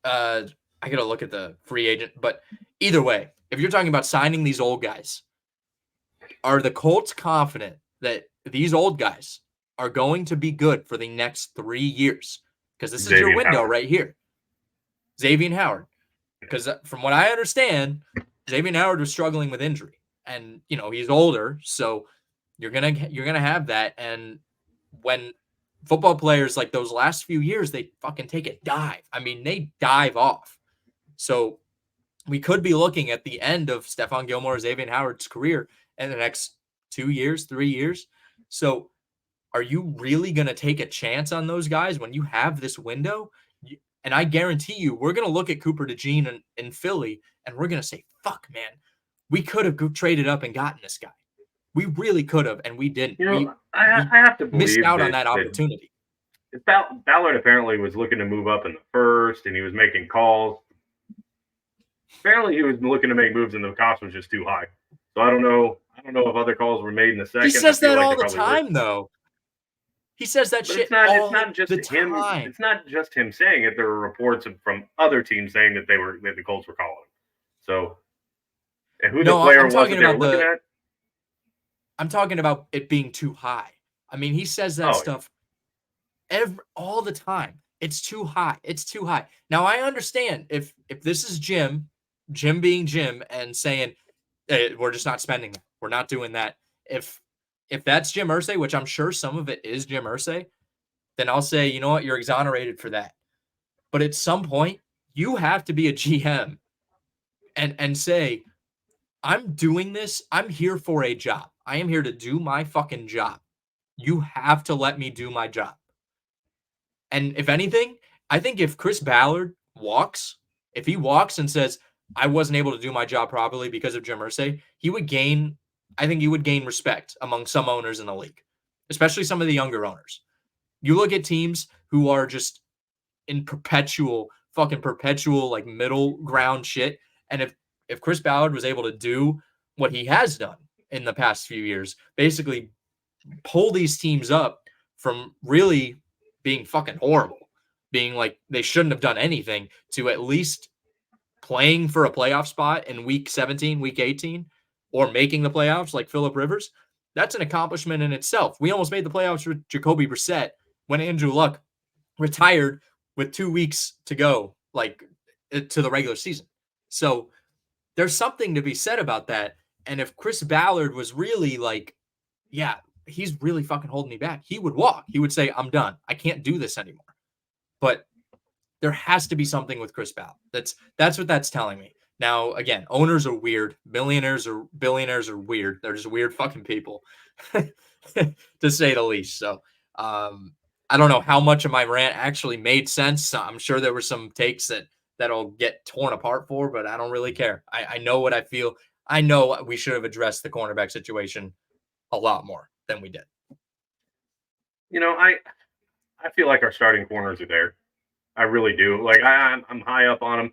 I got to look at the free agent. But either way, if you're talking about signing these old guys, are the Colts confident that these old guys are going to be good for the next 3 years? Because this is your window right here. Xavier Howard. Because from what I understand, Xavier Howard was struggling with injury, and he's older, so you're gonna have that. And when football players, like those last few years, they fucking take a dive. I mean, they dive off. So we could be looking at the end of Stephon Gilmore, Xavier Howard's career in the next 2 years, 3 years. So are you really gonna take a chance on those guys when you have this window? And I guarantee you, we're going to look at Cooper DeJean in Philly, and we're going to say, fuck, man, we could have traded up and gotten this guy. We really could have, and we didn't. I have to believe missed out on that opportunity. Ballard apparently was looking to move up in the first, and he was making calls. Apparently, he was looking to make moves, and the cost was just too high. So I don't know if other calls were made in the second. He says that all the time, though. He says that shit all the time. It's not just him saying it. There were reports from other teams saying that the Colts were calling him. So, and who the player was that they were looking at? I'm talking about it being too high. I mean, he says that stuff all the time. It's too high. It's too high. Now I understand if this is Jim being Jim and saying we're just not spending that. We're not doing that. If that's Jim Irsay, which I'm sure some of it is Jim Irsay, then I'll say, you know what, you're exonerated for that. But at some point, you have to be a GM and say, I'm doing this. I'm here for a job. I am here to do my fucking job. You have to let me do my job. And if anything, I think if Chris Ballard walks, if he walks and says, I wasn't able to do my job properly because of Jim Irsay, I think he would gain respect among some owners in the league, especially some of the younger owners. You look at teams who are just in perpetual like middle ground shit. And if Chris Ballard was able to do what he has done in the past few years, basically pull these teams up from really being fucking horrible, being like they shouldn't have done anything, to at least playing for a playoff spot in week 17, week 18, or making the playoffs like Phillip Rivers, that's an accomplishment in itself. We almost made the playoffs with Jacoby Brissett when Andrew Luck retired with 2 weeks to go, like to the regular season. So there's something to be said about that. And if Chris Ballard was really like, yeah, he's really fucking holding me back, he would walk. He would say, I'm done. I can't do this anymore. But there has to be something with Chris Ballard. That's what that's telling me. Now, again, owners are weird. Billionaires are weird. They're just weird fucking people, to say the least. So I don't know how much of my rant actually made sense. I'm sure there were some takes that'll get torn apart for, but I don't really care. I know what I feel. I know we should have addressed the cornerback situation a lot more than we did. You know, I feel like our starting corners are there. I really do. Like I'm high up on them.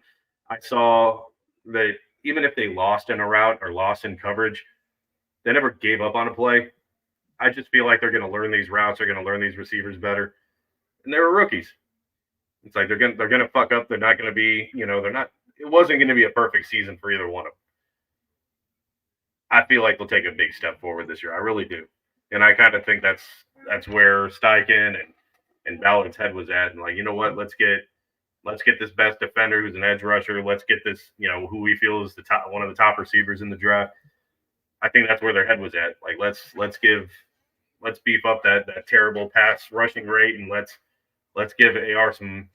I saw that even if they lost in a route or lost in coverage, they never gave up on a play. I just feel like they're going to learn these routes. They're going to learn these receivers better. And they were rookies. It's like they're going to fuck up. They're not going to be, they're not. It wasn't going to be a perfect season for either one of them. I feel like they'll take a big step forward this year. I really do. And I kind of think that's where Steichen and Ballard's head was at. And like, you know what? Let's get this best defender who's an edge rusher. Let's get this, who we feel is one of the top receivers in the draft. I think that's where their head was at. Like, let's beef up that terrible pass rushing rate, and let's give AR some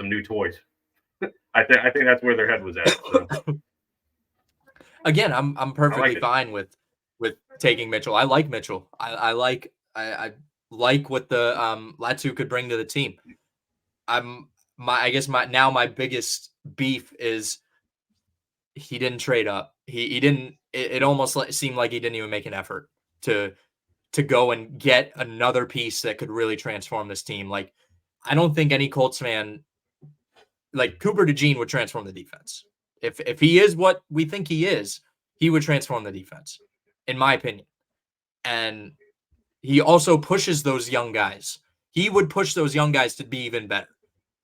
new toys. I think that's where their head was at. So. Again, I'm perfectly fine with taking Mitchell. I like Mitchell. I like what the Latu could bring to the team. My biggest beef is he didn't trade up. He didn't. It almost seemed like he didn't even make an effort to go and get another piece that could really transform this team. Like, I don't think any Colts fan, like Cooper DeJean, would transform the defense. If he is what we think he is, he would transform the defense, in my opinion. And he also pushes those young guys. He would push those young guys to be even better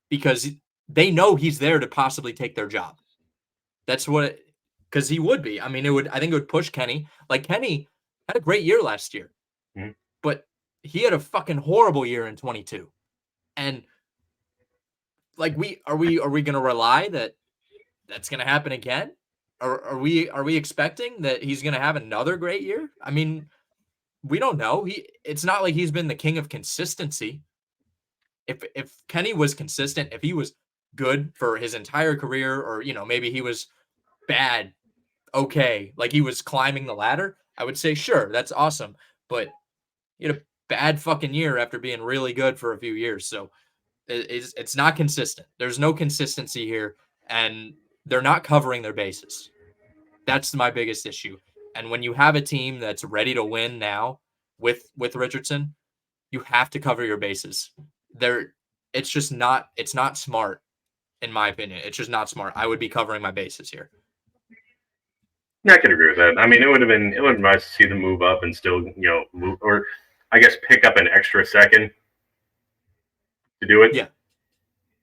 because they know he's there to possibly take their job. That's what, because he would be. I mean, I think it would push Kenny. Like, Kenny had a great year last year, but he had a fucking horrible year in 22. And like, are we going to rely that's going to happen again? Or are we expecting that he's going to have another great year? I mean, we don't know. It's not like he's been the king of consistency. If Kenny was consistent, if he was good for his entire career, or maybe he was bad, okay, like he was climbing the ladder, I would say sure, that's awesome. But he had a bad fucking year after being really good for a few years. So it's not consistent. There's no consistency here, and they're not covering their bases. That's my biggest issue. And when you have a team that's ready to win now with Richardson, you have to cover your bases. It's not smart, in my opinion. It's just not smart. I would be covering my bases here. I can agree with that. I mean, it would have been nice to see them move up and still, move, or I guess pick up an extra second to do it. Yeah.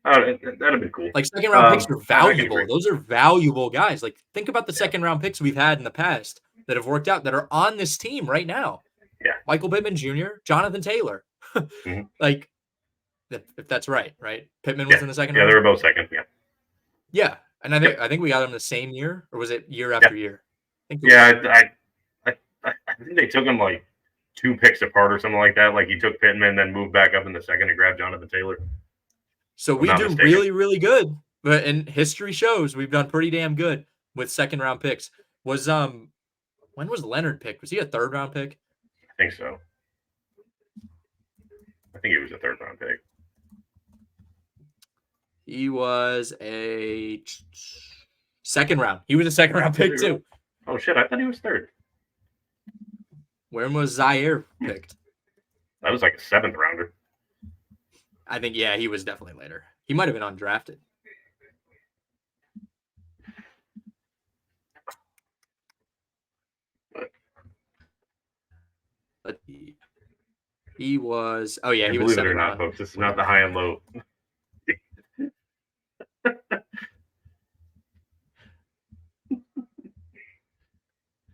That'd have been cool. Like, second round picks are valuable. Those are valuable guys. Like, think about the second round picks we've had in the past that have worked out, that are on this team right now. Yeah. Michael Pittman Jr., Jonathan Taylor. Mm-hmm. Like, if that's right? Pittman was in the second Yeah, round. they were both second. Yeah. Yeah, and I think we got him the same year, or was it year after year? I think I think they took him like 2 picks apart or something like that. Like he took Pittman, then moved back up in the second and grabbed Jonathan Taylor. So we do really, really good, but and history shows we've done pretty damn good with second round picks. Was when was Leonard picked? Was he a third round pick? I think so. I think he was a third round pick. He was a second round. He was a second round pick too. Oh shit! I thought he was third. When was Zaire picked? That was like a 7th rounder. I think he was definitely later. He might have been undrafted. But he was. Oh yeah, he was. Believe it or not, folks, this is not the high and low.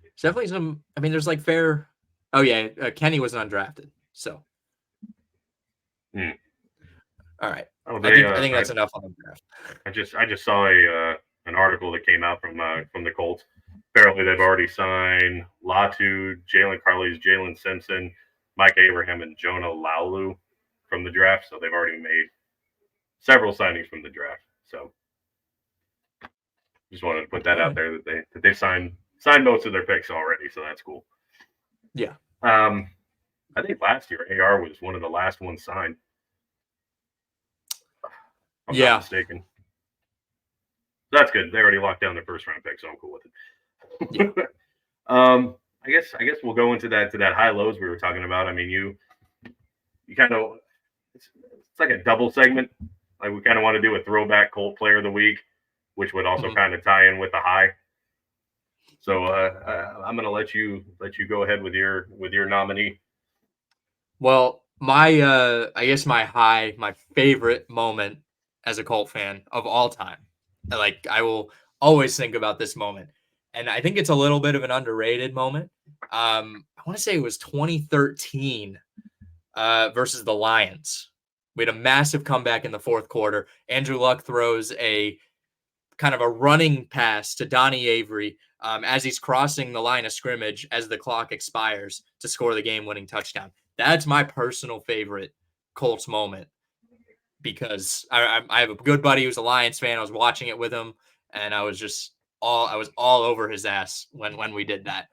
It's definitely some. I mean, there's like fair. Oh yeah, Kenny was undrafted. So. All right. Oh, I think that's enough on the draft. I just saw an article that came out from the Colts. Apparently, they've already signed Latu, Jalen Carley's, Jalen Simpson, Mike Abraham, and Jonah Laulu from the draft. So they've already made several signings from the draft. So just wanted to put that out there that they've signed most of their picks already. So that's cool. Yeah. I think last year AR was one of the last ones signed. If I'm not mistaken. That's good. They already locked down their first round pick, so I'm cool with it. Yeah. I guess we'll go into that high lows we were talking about. I mean, you kind of it's like a double segment. Like we kind of want to do a throwback Colt player of the week, which would also kind of tie in with the high. So I'm gonna let you go ahead with your nominee. Well, my I guess my favorite moment as a Colt fan of all time. Like I will always think about this moment. And I think it's a little bit of an underrated moment. I want to say it was 2013 versus the Lions. We had a massive comeback in the fourth quarter. Andrew Luck throws a kind of a running pass to Donnie Avery as he's crossing the line of scrimmage as the clock expires to score the game-winning touchdown. That's my personal favorite Colts moment because I have a good buddy who's a Lions fan. I was watching it with him, and I was all over his ass when we did that.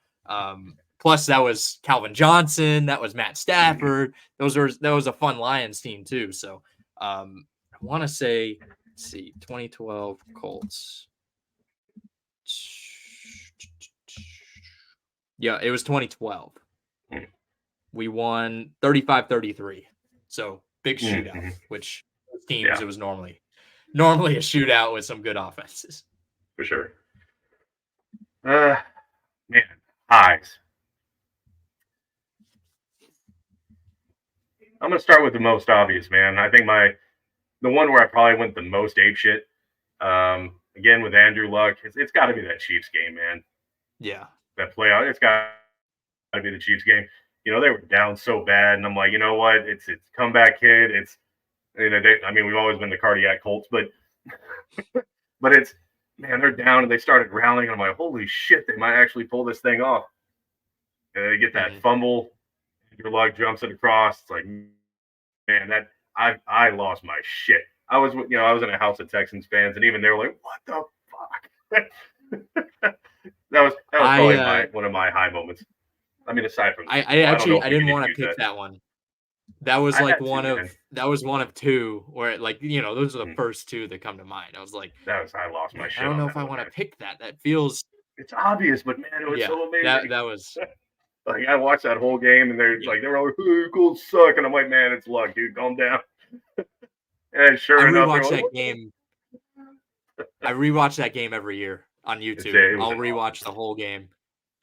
Plus, that was Calvin Johnson. That was Matt Stafford. That was a fun Lions team too. So I want to say, let's see, 2012 Colts. Yeah, it was 2012. We won 35-33. So big shootout, which teams it was normally a shootout with some good offenses. For sure. Man, highs. I'm gonna start with the most obvious, man. I think the one where I probably went the most apeshit. Again with Andrew Luck, it's got to be that Chiefs game, man. Yeah, that playoff. It's got to be the Chiefs game. You know, they were down so bad, and I'm like, you know what? It's comeback kid. It's we've always been the cardiac Colts, but but it's man, they're down and they started rallying. And I'm like, holy shit, they might actually pull this thing off. They get that fumble. Andrew Luck jumps it across. It's like, man, that I lost my shit. I was in a house of Texans fans, and even they were like, what the fuck? that was probably one of my high moments. I mean, aside from I didn't want to pick that one. That was like one of two where those are the first two that come to mind. I was like, I lost my shit. I don't know if I want to pick that. That feels it's obvious, but man, it was so amazing. That was like I watched that whole game and they're all like, oh, Colts suck, and I'm like, man, it's Luck, dude, calm down. And sure enough, I rewatch that game every year on YouTube. I'll rewatch the whole game.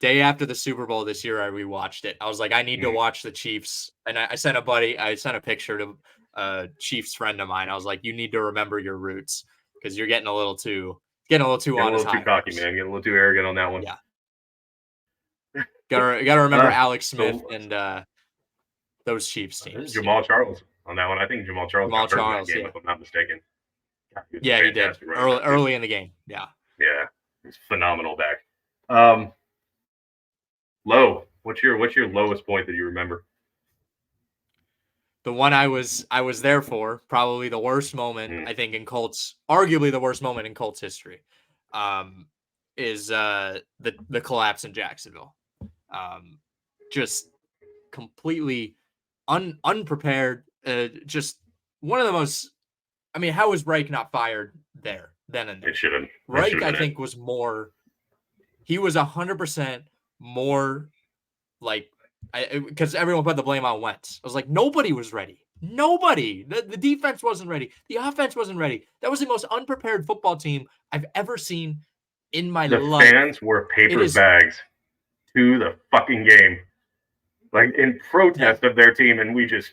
Day after the Super Bowl this year, I rewatched it. I was like, I need to watch the Chiefs. And I sent a picture to a Chiefs friend of mine. I was like, you need to remember your roots because you're getting a little too on his high. A little too cocky, man. Getting a little too arrogant on that one. Yeah. Gotta remember Alex Smith and those Chiefs teams. Jamal Charles. on that one. I think Jamal Charles got hurt in that game, if I'm not mistaken. God, he did early in the game. Yeah, he's phenomenal back. Low. What's your lowest point that you remember? The one I was there for, probably the worst moment I think in Colts, arguably the worst moment in Colts history, is the collapse in Jacksonville. Just completely unprepared. Just one of the most. I mean, how was Reich not fired there then and there? It should have. Reich, I think, was more. He was 100% more like. Because everyone put the blame on Wentz. I was like, nobody was ready. Nobody. The defense wasn't ready. The offense wasn't ready. That was the most unprepared football team I've ever seen in my life. The fans wore paper bags to the fucking game, like in protest of their team, and we just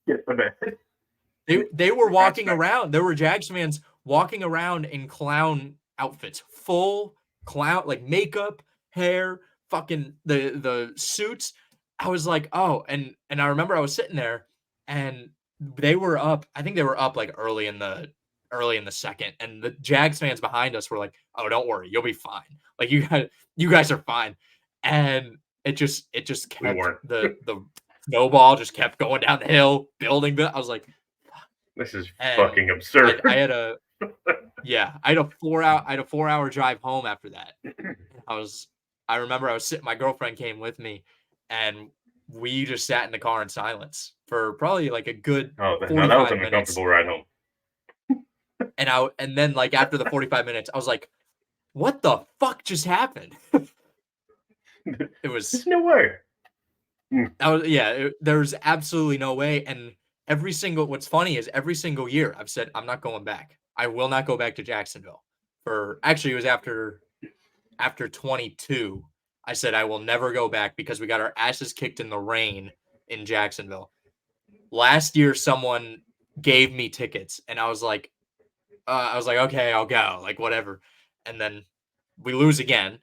get the bed. They were walking around. There were Jags fans walking around in clown outfits, full clown, like makeup, hair, fucking the suits. I was like, oh, and I remember I was sitting there and they were up. I think they were up like early in the second, and the Jags fans behind us were like, oh, don't worry, you'll be fine. Like you guys are fine. And it just kept the snowball just kept going down the hill, building. I was like, this is fucking absurd. I had a 4-hour drive home after that. I remember I was sitting. My girlfriend came with me. And we just sat in the car in silence for probably like a good 45 minutes. That was an uncomfortable ride home. And then like after the 45 minutes, I was like, what the fuck just happened? It was There's no way. There's absolutely no way. And what's funny is every single year I've said, I'm not going back. I will not go back to Jacksonville. Actually, it was after 22. I said, I will never go back because we got our asses kicked in the rain in Jacksonville. Last year, someone gave me tickets and I was like, okay, I'll go, like whatever. And then we lose again.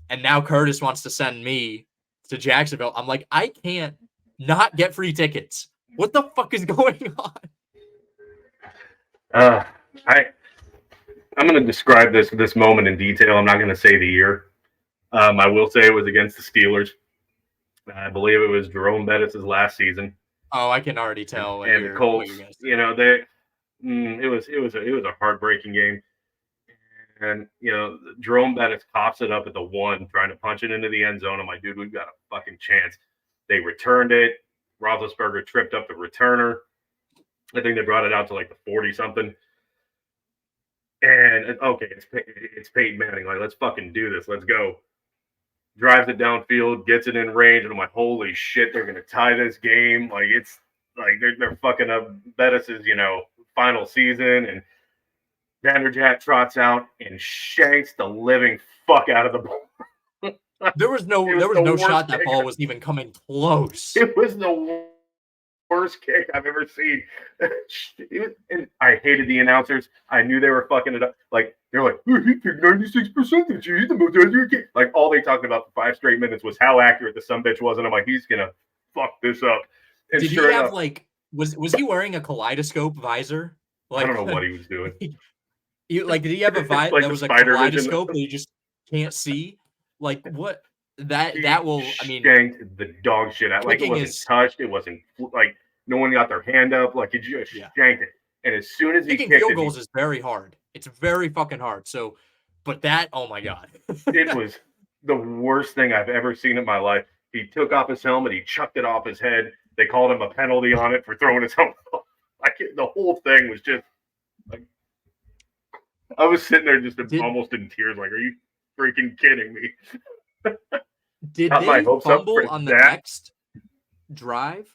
And now Curtis wants to send me to Jacksonville. I'm like, I can't not get free tickets. What the fuck is going on? I'm going to describe this moment in detail. I'm not going to say the year. I will say it was against the Steelers. I believe it was Jerome Bettis' last season. Oh, I can already tell. And the Colts, it was a heartbreaking game. And Jerome Bettis pops it up at the 1, trying to punch it into the end zone. I'm like, dude, we've got a fucking chance. They returned it. Roethlisberger tripped up the returner. I think they brought it out to like the 40 something. And okay, it's Peyton Manning. Like, let's fucking do this. Let's go. Drives it downfield, gets it in range, and I'm like, holy shit, they're gonna tie this game. Like, it's like they're fucking up Bettis's, final season. And Vanderjagt trots out and shanks the living fuck out of the ball. There was no shot that ball was even coming close. It was the worst kick I've ever seen. And I hated the announcers. I knew they were fucking it up. Like, they're like, oh, he picked 96% this year. He's the most accurate kick. Like, all they talked about for 5 straight minutes was how accurate the sumbitch was. And I'm like, he's going to fuck this up. And did he have, like, was he wearing a kaleidoscope visor? Like, I don't know what he was doing. Did he have a visor like that was a kaleidoscope that you just can't see? Like, what? That will, I mean, shanked the dog shit out. Like, it wasn't touched. It wasn't like no one got their hand up. Like, it just shanked it. And as soon as he kicked field goals is very hard. It's very fucking hard. So, but that, oh my god, it was the worst thing I've ever seen in my life. He took off his helmet. He chucked it off his head. They called him a penalty on it for throwing his helmet off. Like, the whole thing was just like, I was sitting there just almost in tears. Like, are you freaking kidding me? Did they fumble on the next drive?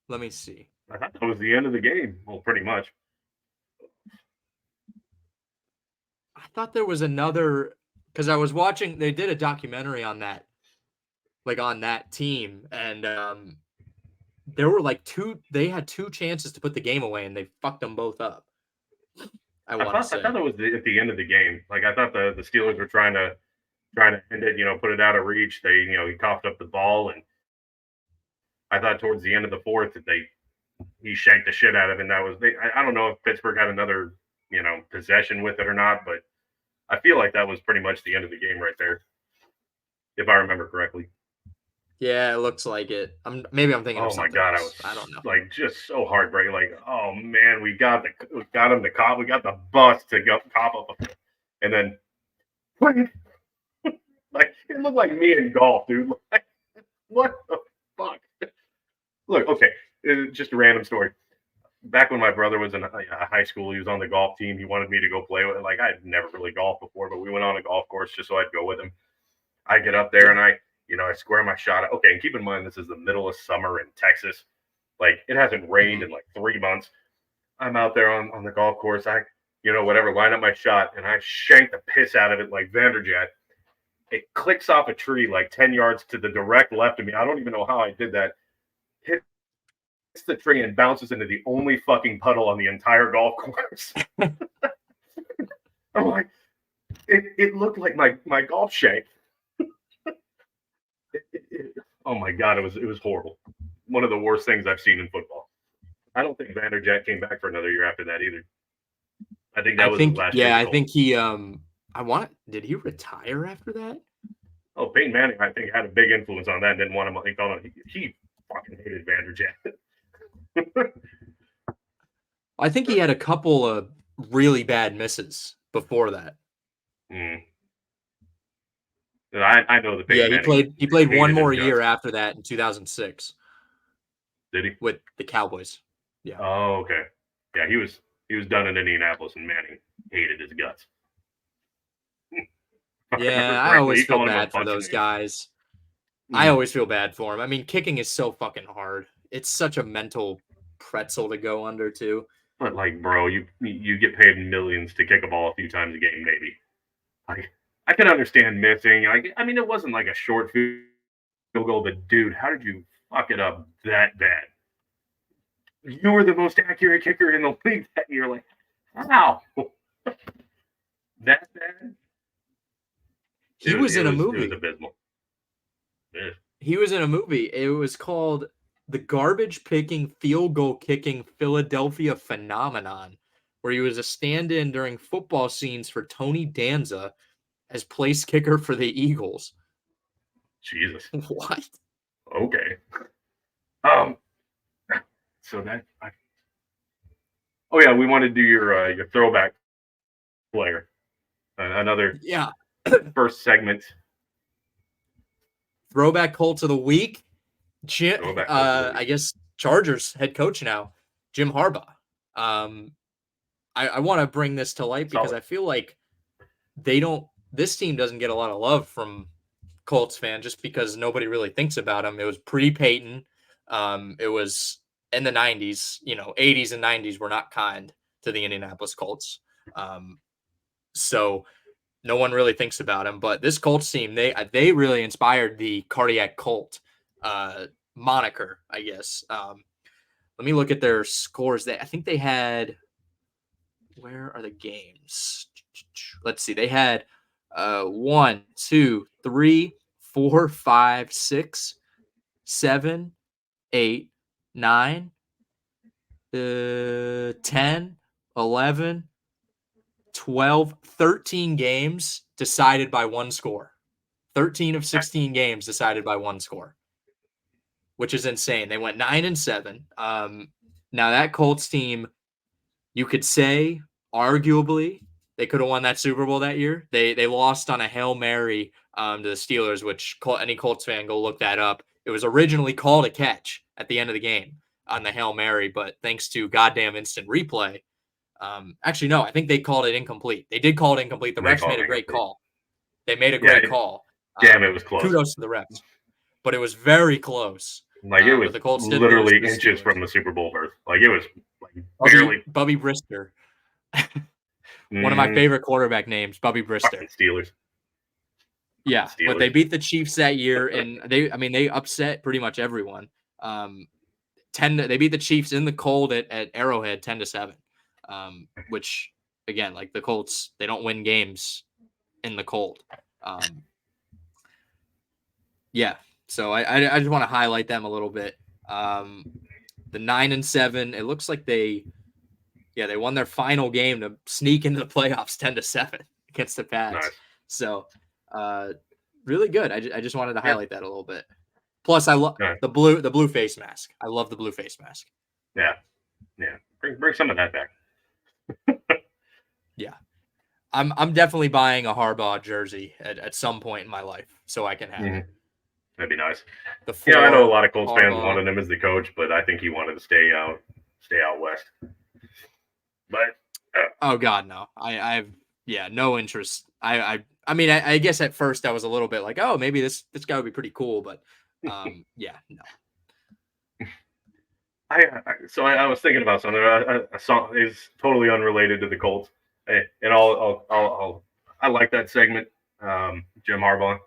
Let me see. I thought that was the end of the game. Well, pretty much. I thought there was another, because I was watching, they did a documentary on that, like on that team, and there were like they had 2 chances to put the game away, and they fucked them both up. I thought it was at the end of the game. Like, I thought the Steelers were trying to end it, put it out of reach. They, he coughed up the ball, and I thought towards the end of the fourth that he shanked the shit out of it. And that was I don't know if Pittsburgh had another possession with it or not, but I feel like that was pretty much the end of the game right there, if I remember correctly. Yeah, it looks like it. Maybe I'm thinking of Oh my something god, else. I don't know. Like just so heartbreaking. Like, oh man, we got him the cop, we got the bus to go cop up, and then like it looked like me in golf, dude. Like, what the fuck? Look, okay, just a random story. Back when my brother was in high school, he was on the golf team. He wanted me to go play with it. Like I'd never really golfed before, but we went on a golf course just so I'd go with him. I get up there and I square my shot. Okay, and keep in mind this is the middle of summer in Texas. Like it hasn't rained in like 3 months. I'm out there on the golf course. I, whatever, line up my shot and I shank the piss out of it like Vanderjet. It clicks off a tree like 10 yards to the direct left of me. I don't even know how I did that. Hits the tree and bounces into the only fucking puddle on the entire golf course. I'm like, it looked like my golf shank. Oh my god, it was horrible. One of the worst things I've seen in football. I don't think Vanderjet came back for another year after that either. I think that was his last year. Yeah, I think he did he retire after that? Oh, Peyton Manning, I think, had a big influence on that. Didn't want him. He fucking hated Vanderjet. I think he had a couple of really bad misses before that. I know the Peyton Manning. He played one more year after that in 2006. Did he? With the Cowboys. Yeah. Oh, okay. Yeah, he was done in Indianapolis, and Manning hated his guts. Yeah, I always feel bad for those guys. I always feel bad for him. I mean, kicking is so fucking hard. It's such a mental pretzel to go under, too. But, like, bro, you get paid millions to kick a ball a few times a game, maybe. I can understand missing. I mean, it wasn't like a short field goal, but, dude, how did you fuck it up that bad? You were the most accurate kicker in the league that year. Like, how? That bad? He was in a movie. It was abysmal. Yeah. He was in a movie. It was called The Garbage Picking, Field Goal Kicking Philadelphia Phenomenon, where he was a stand-in during football scenes for Tony Danza as place kicker for the Eagles. Jesus. What? Okay. So that. Oh yeah, we want to do your throwback player. Another first segment. Throwback Colts of the week. I guess Chargers head coach now, Jim Harbaugh. I want to bring this to light because I feel like this team doesn't get a lot of love from Colts fans just because nobody really thinks about them. It was pre-Peyton. It was in the 90s, 80s and 90s were not kind to the Indianapolis Colts. So no one really thinks about him, but this Colts team, they really inspired the Cardiac Colt moniker, I guess. Let me look at their scores. I think they had, where are the games? Let's see. They had 1, 2, 3, 4, 5, 6, 7, 8, 9, 10, 11, 12, 13 games decided by one score. 13 of 16 games decided by one score, which is insane. They went 9-7. Now that Colts team, you could say, arguably, they could have won that Super Bowl that year. They lost on a Hail Mary to the Steelers, which any Colts fan, go look that up. It was originally called a catch at the end of the game on the Hail Mary, but thanks to goddamn instant replay, actually, no, I think they called it incomplete. They did call it incomplete. The refs made a great call. They made a great call. Damn, it was close. Kudos to the refs. But it was very close. Like, it was the Colts literally inches from the Super Bowl berth. Like, it was like barely. Bubby Brister. One of my favorite quarterback names, Bubby Brister. Steelers. Yeah, but they beat the Chiefs that year, and they upset pretty much everyone. They beat the Chiefs in the cold at Arrowhead 10-7. Which, again, like the Colts, they don't win games in the cold. Yeah, so I just want to highlight them a little bit. The 9-7. It looks like they won their final game to sneak into the playoffs 10-7 against the Pats. Nice. So, really good. I just wanted to highlight that a little bit. Plus, I love Nice. the blue face mask. I love the blue face mask. Yeah. Bring some of that back. Yeah. I'm definitely buying a Harbaugh jersey at some point in my life so I can have it. That'd be nice. The I know a lot of Colts fans Harbaugh. wanted him as the coach, but I think he wanted to stay out west. But oh God, no. I've no interest. I mean, I guess at first I was a little bit like, oh, maybe this guy would be pretty cool, but no. I was thinking about something. A song is totally unrelated to the Colts, and I like that segment. Jim Harbaugh,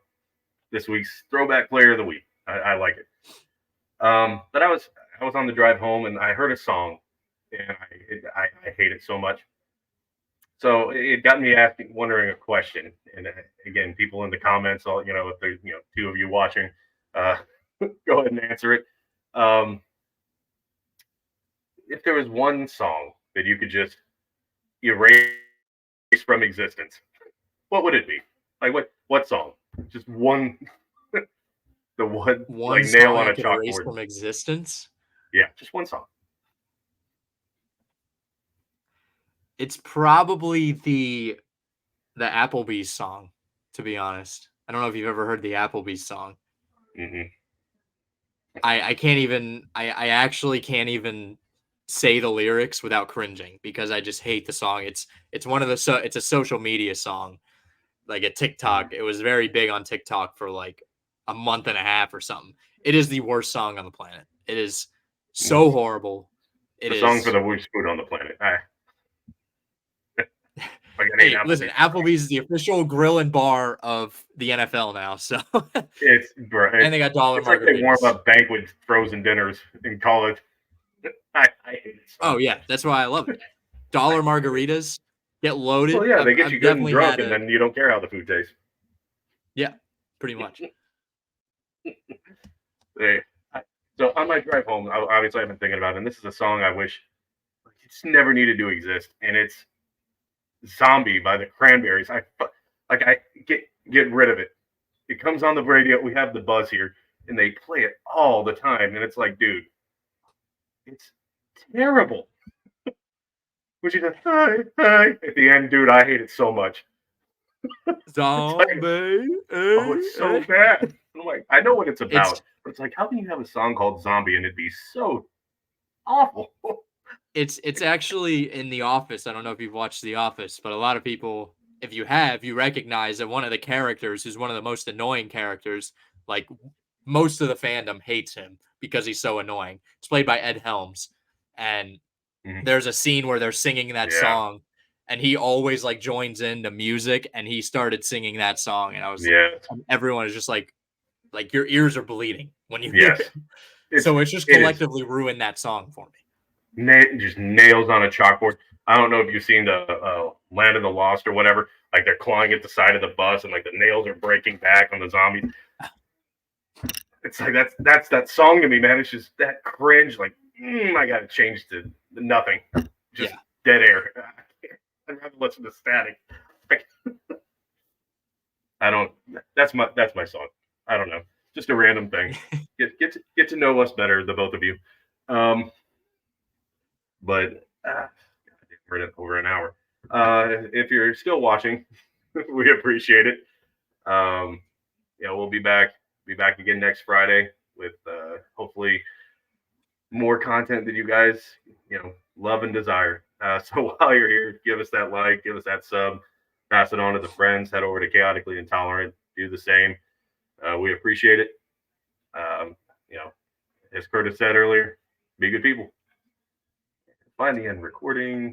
this week's throwback player of the week. I like it. But I was on the drive home and I heard a song, and I hate it so much. So it got me wondering a question. And again, people in the comments, if there's two of you watching, go ahead and answer it. If there was one song that you could just erase from existence, what would it be? Like what song? Just one, the one like song nail on I a could erase chalkboard from existence. Yeah, just one song. It's probably the Applebee's song, to be honest. I don't know if you've ever heard the Applebee's song. Mm-hmm. I can't even. I actually can't even say the lyrics without cringing because I just hate the song. It's one of the it's a social media song, like a TikTok. It was very big on TikTok for like a month and a half or something. It is the worst song on the planet. It is so horrible. The song for the worst food on the planet. Hey, listen, Applebee's is the official grill and bar of the NFL now. So it's and they got dollar margaritas. Like they warm up banquet frozen dinners in college. I hate it. Oh yeah, that's why I love it. Dollar margaritas get loaded. Well, yeah, they get you good and drunk, and then you don't care how the food tastes. Yeah, pretty much. So on my drive home, obviously I've been thinking about it, and this is a song I wish it's never needed to exist, and it's "Zombie" by the Cranberries. I get rid of it. It comes on the radio. We have the buzz here, and they play it all the time, and it's like, dude, it's terrible. Which is hi at the end, dude. I hate it so much. Zombie. It's so bad. I'm like, I know what it's about, but it's like, how can you have a song called "Zombie" and it'd be so awful? It's actually in The Office. I don't know if you've watched The Office, but a lot of people, if you have, you recognize that one of the characters, who's one of the most annoying characters, like most of the fandom hates him because he's so annoying. It's played by Ed Helms, and there's a scene where they're singing that song, and he always like joins in the music, and he started singing that song, and I was everyone is just like your ears are bleeding when you hear it. So it's just collectively ruined that song for me. Just nails on a chalkboard. I don't know if you've seen the Land of the Lost or whatever. Like they're clawing at the side of the bus, and like the nails are breaking back on the zombies. It's like that's that song to me, man. It's just that cringe. Like I gotta change to nothing, just dead air. I'd rather listen to static. I don't. That's my song. I don't know. Just a random thing. Get to know us better, the both of you. But we're at over an hour. If you're still watching, we appreciate it. We'll be back again next Friday with hopefully more content that you guys love and desire. So while you're here, give us that like, give us that sub, pass it on to the friends. Head over to Chaotically Intolerant. Do the same. We appreciate it. As Curtis said earlier, be good people. Find the end recording.